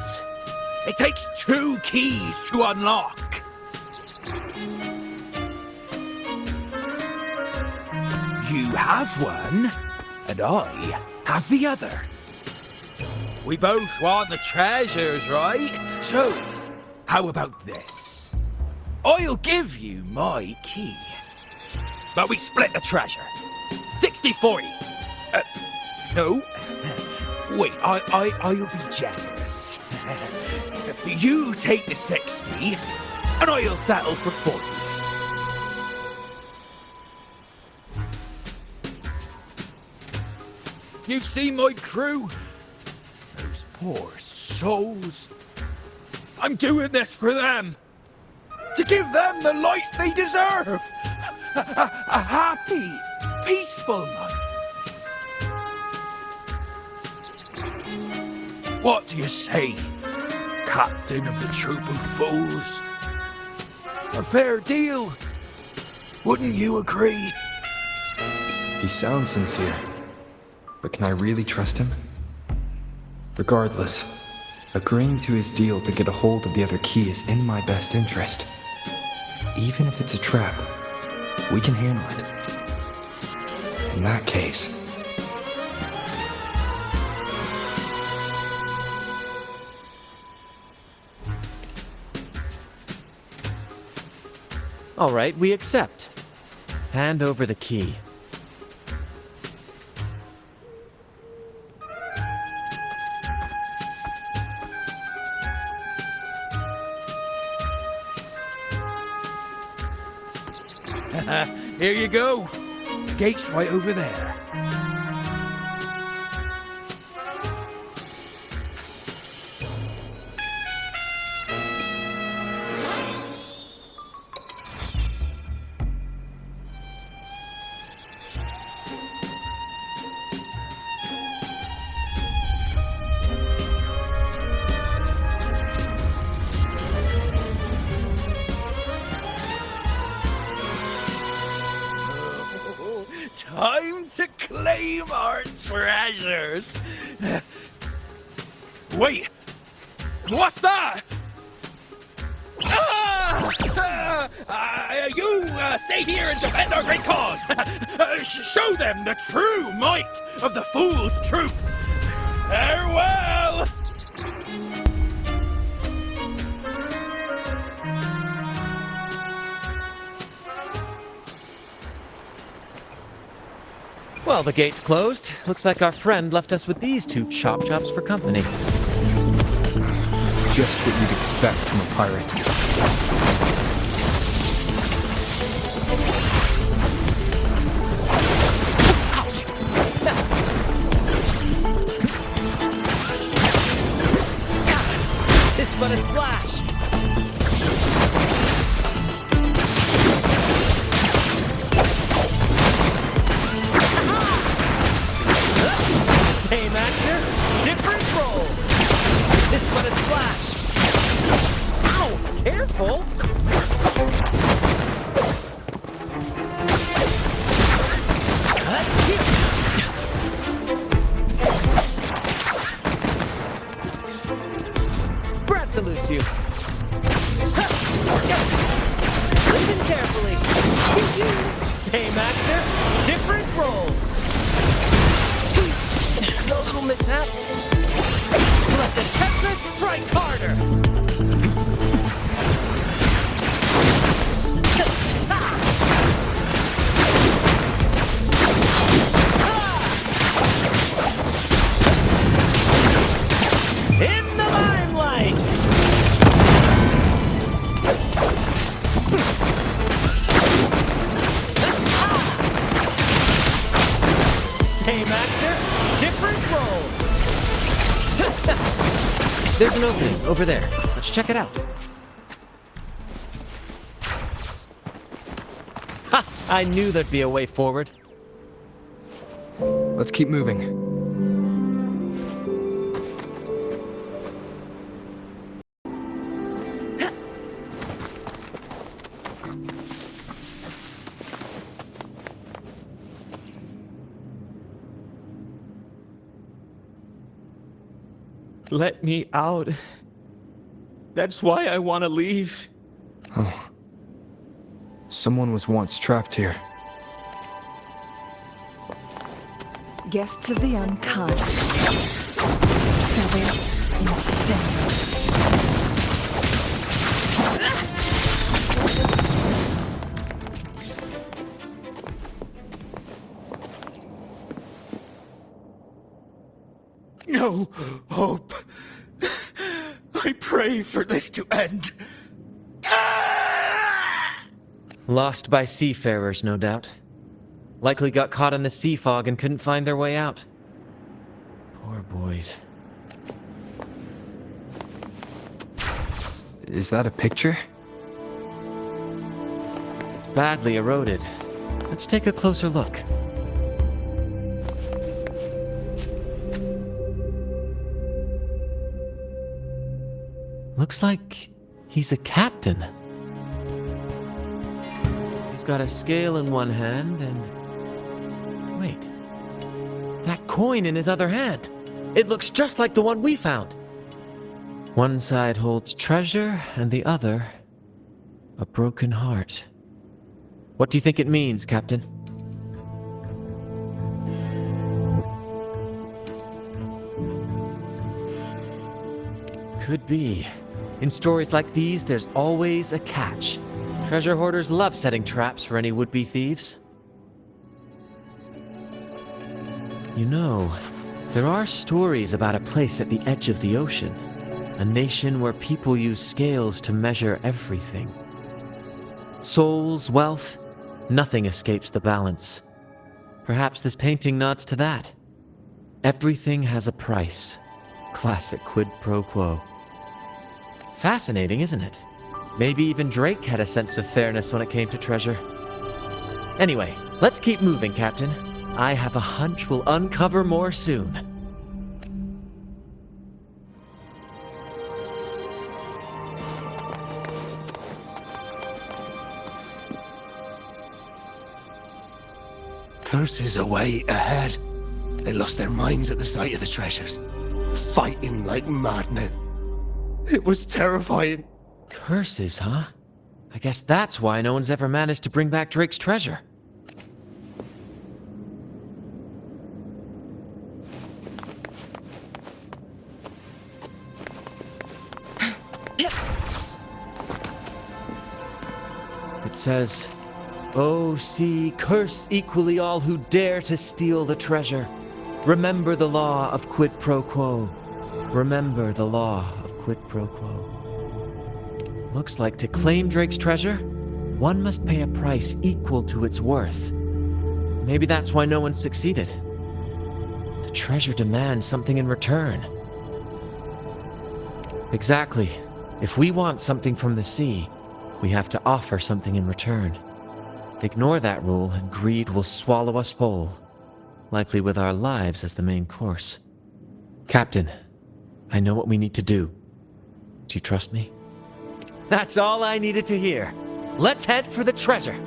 It takes 2 keys to unlock. You have one, and I have the other. We both want the treasures, right? So, how about this? I'll give you my key. But we split the treasure. 60-40. No. Wait, I'll be generous. You take the 60, and I'll settle for 40. You've seen my crew? Those poor souls. I'm doing this for them. To give them the life they deserve. A happy, peaceful life. What do you say, Captain of the Troupe of Fools? A fair deal. Wouldn't you agree? He sounds sincere. But can I really trust him? Regardless, agreeing to his deal to get a hold of the other key is in my best interest. Even if it's a trap, we can handle it. In that case... All right, we accept. Hand over the key. Here you go. The gate's right over there. Time to claim our treasures. Wait, what's that? You stay here and defend our great cause. Show them the true might of the Fool's Troupe. Farewell. Well, the gate's closed. Looks like our friend left us with these 2 chop chops for company. Just what you'd expect from a pirate. It's but a splash! Same actor, different role. It's but a splash. Ow! Careful! Brant salutes you. Same actor, different role. A little mishap. Let the Tempest strike harder. In the limelight! Same actor, different role. There's an opening over there. Let's check it out. Ha! I knew there'd be a way forward. Let's keep moving. Let me out. That's why I want to leave. Oh. Someone was once trapped here. Guests of the unkind. Feathers incinerate. No hope. I pray for this to end. Lost by seafarers, no doubt. Likely got caught in the sea fog and couldn't find their way out. Poor boys. Is that a picture? It's badly eroded. Let's take a closer look. Looks like he's a captain. He's got a scale in one hand and... Wait. That coin in his other hand. It looks just like the one we found. One side holds treasure and the other... a broken heart. What do you think it means, Captain? Could be. In stories like these, there's always a catch. Treasure hoarders love setting traps for any would-be thieves. You know, there are stories about a place at the edge of the ocean. A nation where people use scales to measure everything. Souls, wealth, nothing escapes the balance. Perhaps this painting nods to that. Everything has a price. Classic quid pro quo. Fascinating, isn't it? Maybe even Drake had a sense of fairness when it came to treasure. Anyway, let's keep moving, Captain. I have a hunch we'll uncover more soon. Curses away ahead. They lost their minds at the sight of the treasures, fighting like madmen. It was terrifying. Curses, huh? I guess that's why no one's ever managed to bring back Drake's treasure. It says, "O sea, curse equally all who dare to steal the treasure. Remember the law of quid pro quo. Remember the law of quid pro quo." Looks like to claim Drake's treasure, one must pay a price equal to its worth. Maybe that's why no one succeeded. The treasure demands something in return. Exactly. If we want something from the sea, we have to offer something in return. Ignore that rule and greed will swallow us whole, likely with our lives as the main course. Captain, I know what we need to do. Do you trust me? That's all I needed to hear. Let's head for the treasure.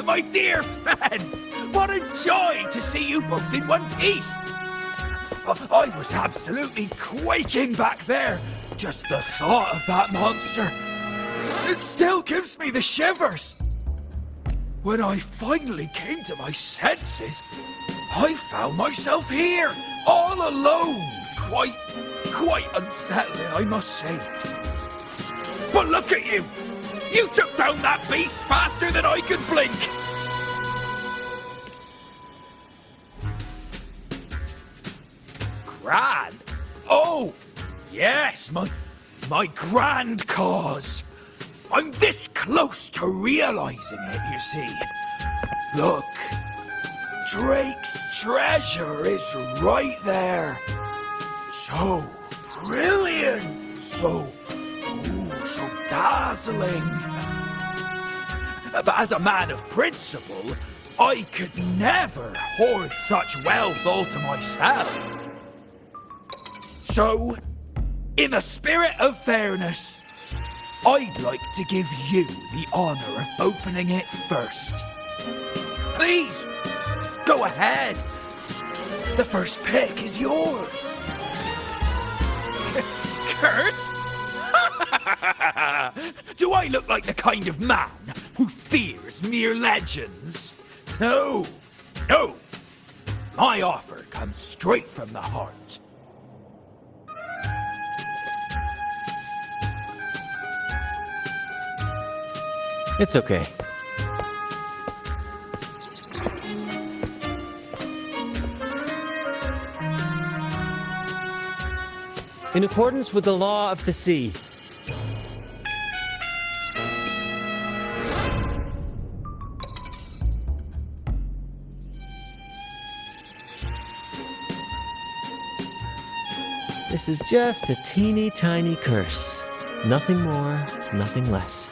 My dear friends, what a joy to see you both in one piece. I was absolutely quaking back there. Just the thought of that monster. It still gives me the shivers. When I finally came to my senses, I found myself here, all alone. Quite unsettling, I must say. But look at you! You took down that beast faster than I could blink! Grand? Oh, yes, my grand cause. I'm this close to realizing it, you see. Look, Drake's treasure is right there. So brilliant, so dazzling. But as a man of principle, I could never hoard such wealth all to myself. So, in the spirit of fairness, I'd like to give you the honor of opening it first. Please, go ahead. The first pick is yours. Curse? Do I look like the kind of man who fears mere legends? No. My offer comes straight from the heart. It's okay. In accordance with the law of the sea, this is just a teeny tiny curse. Nothing more, nothing less.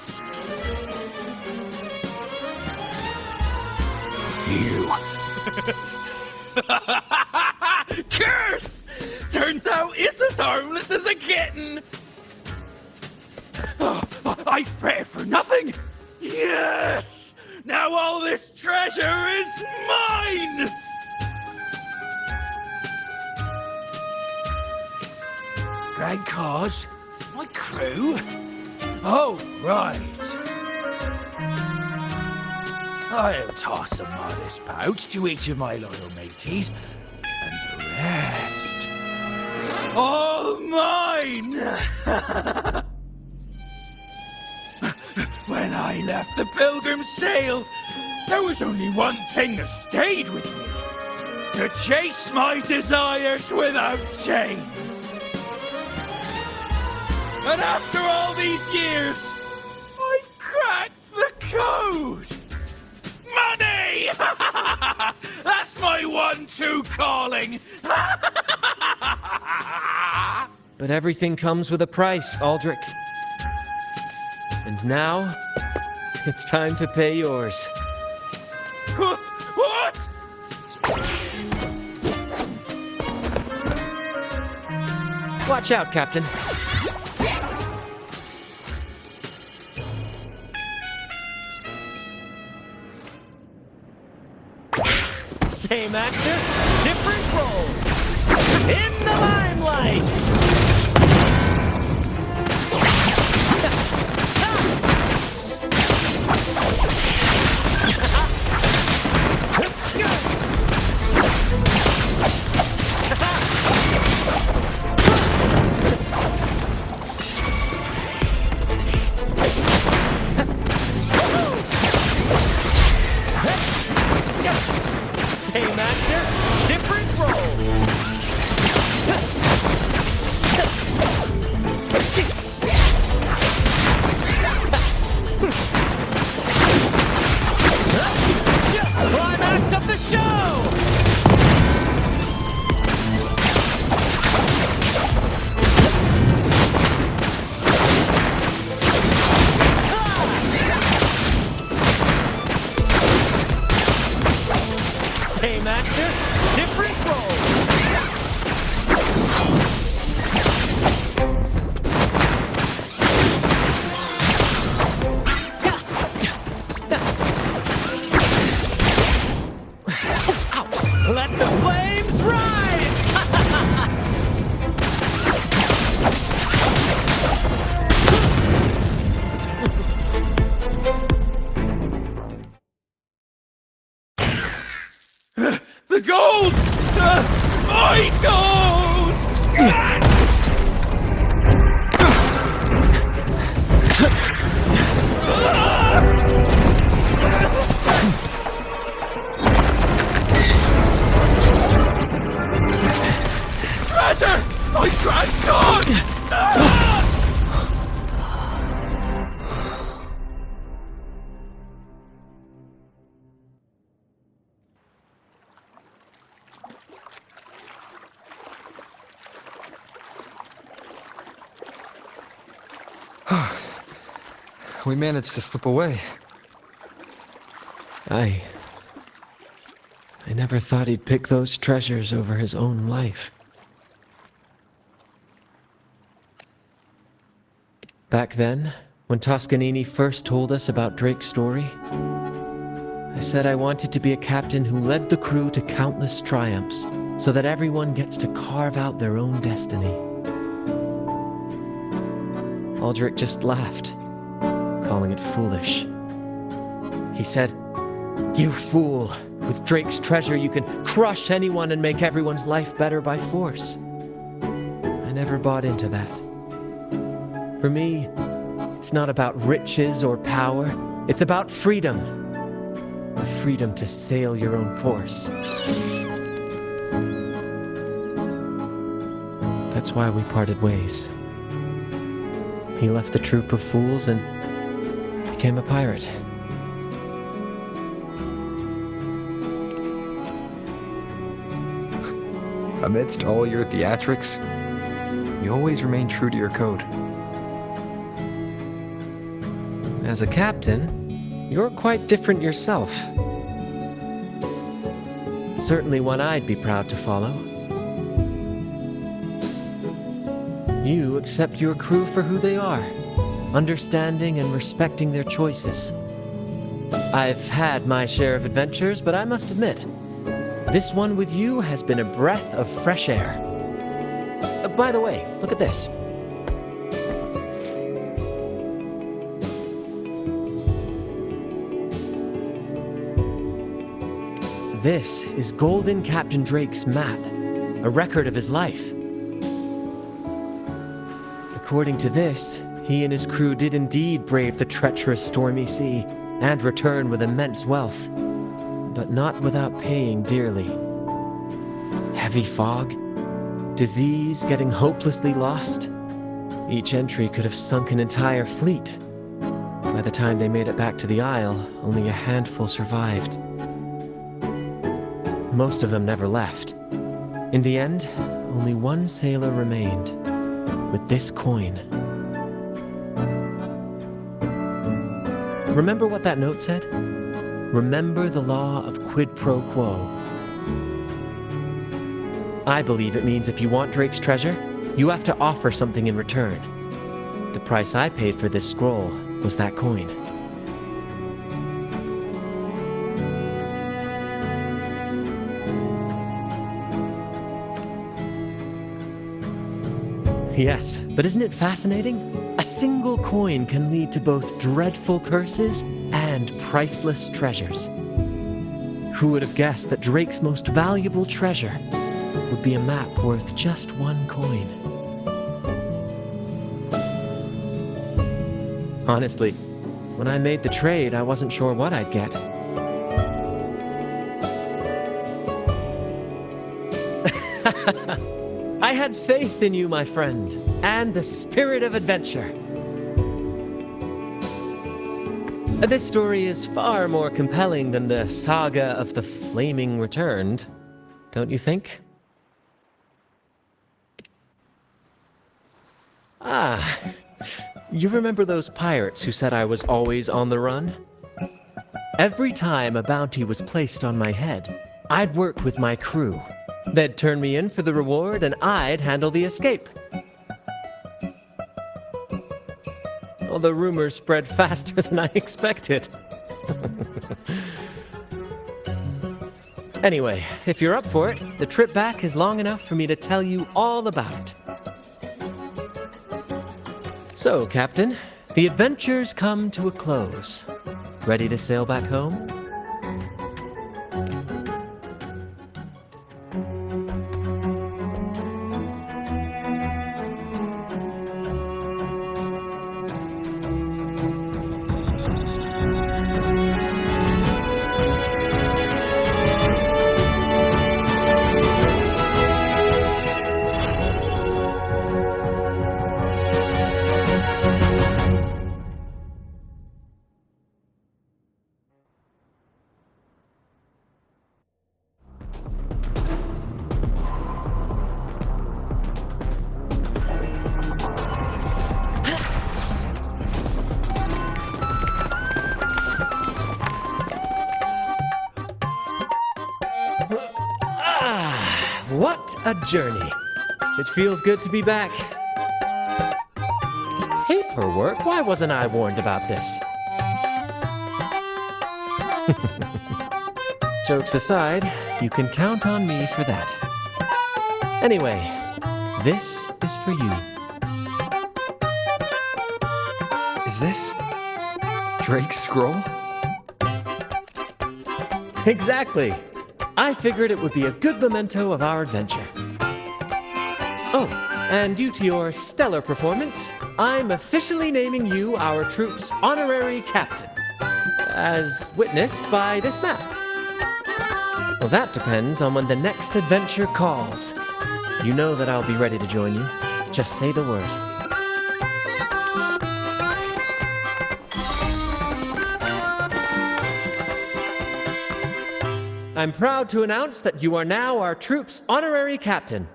You. Curse! Turns out it's as harmless as a kitten. Oh, I fret for nothing. Yes! Now all this treasure is mine! Grand cause? My crew? Oh, right. I'll toss a modest pouch to each of my loyal mateys, and the rest, all mine! When I left the Pilgrim's Sail, there was only one thing that stayed with me: to chase my desires without chains. And after all these years, I've cracked the code! Money! That's my 1-2 calling! but everything comes with a price, Aldric. And now, it's time to pay yours. What? Watch out, Captain. Same actor, different role. In the limelight! Same actor, different role. Climax of the show! Same actor, different role. The gold! My gold! Treasure! I tried God! We managed to slip away. I never thought he'd pick those treasures over his own life. Back then, when Toscanini first told us about Drake's story, I said I wanted to be a captain who led the crew to countless triumphs, so that everyone gets to carve out their own destiny. Aldric just laughed, calling it foolish. He said, "You fool! With Drake's treasure you can crush anyone and make everyone's life better by force." I never bought into that. For me, it's not about riches or power. It's about freedom. The freedom to sail your own course. That's why we parted ways. He left the troupe of fools and became a pirate. Amidst all your theatrics, you always remain true to your code. As a captain, you're quite different yourself. Certainly one I'd be proud to follow. You accept your crew for who they are, understanding and respecting their choices. I've had my share of adventures, but I must admit, this one with you has been a breath of fresh air. By the way, look at this. This is Golden Captain Drake's map, a record of his life. According to this, he and his crew did indeed brave the treacherous stormy sea and return with immense wealth, but not without paying dearly. Heavy fog, disease, getting hopelessly lost. Each entry could have sunk an entire fleet. By the time they made it back to the Isle, only a handful survived. Most of them never left. In the end, only one sailor remained, with this coin. Remember what that note said? Remember the law of quid pro quo. I believe it means if you want Drake's treasure, you have to offer something in return. The price I paid for this scroll was that coin. Yes, but isn't it fascinating? A single coin can lead to both dreadful curses and priceless treasures. Who would have guessed that Drake's most valuable treasure would be a map worth just one coin? Honestly, when I made the trade, I wasn't sure what I'd get. I had faith in you, my friend, and the spirit of adventure. This story is far more compelling than the saga of the Flaming Returned, don't you think? Ah, you remember those pirates who said I was always on the run? Every time a bounty was placed on my head, I'd work with my crew. They'd turn me in for the reward, and I'd handle the escape. Well, the rumors spread faster than I expected. Anyway, if you're up for it, the trip back is long enough for me to tell you all about it. So, Captain, the adventures come to a close. Ready to sail back home? a journey. It feels good to be back. Paperwork? Why wasn't I warned about this? Jokes aside, you can count on me for that. Anyway, this is for you. Is this Drake's scroll? Exactly. I figured it would be a good memento of our adventure. Oh, and due to your stellar performance, I'm officially naming you our troupe's honorary captain, as witnessed by this map. Well, that depends on when the next adventure calls. You know that I'll be ready to join you. Just say the word. I'm proud to announce that you are now our troupe's honorary captain.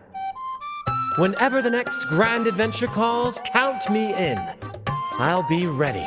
Whenever the next grand adventure calls, count me in. I'll be ready.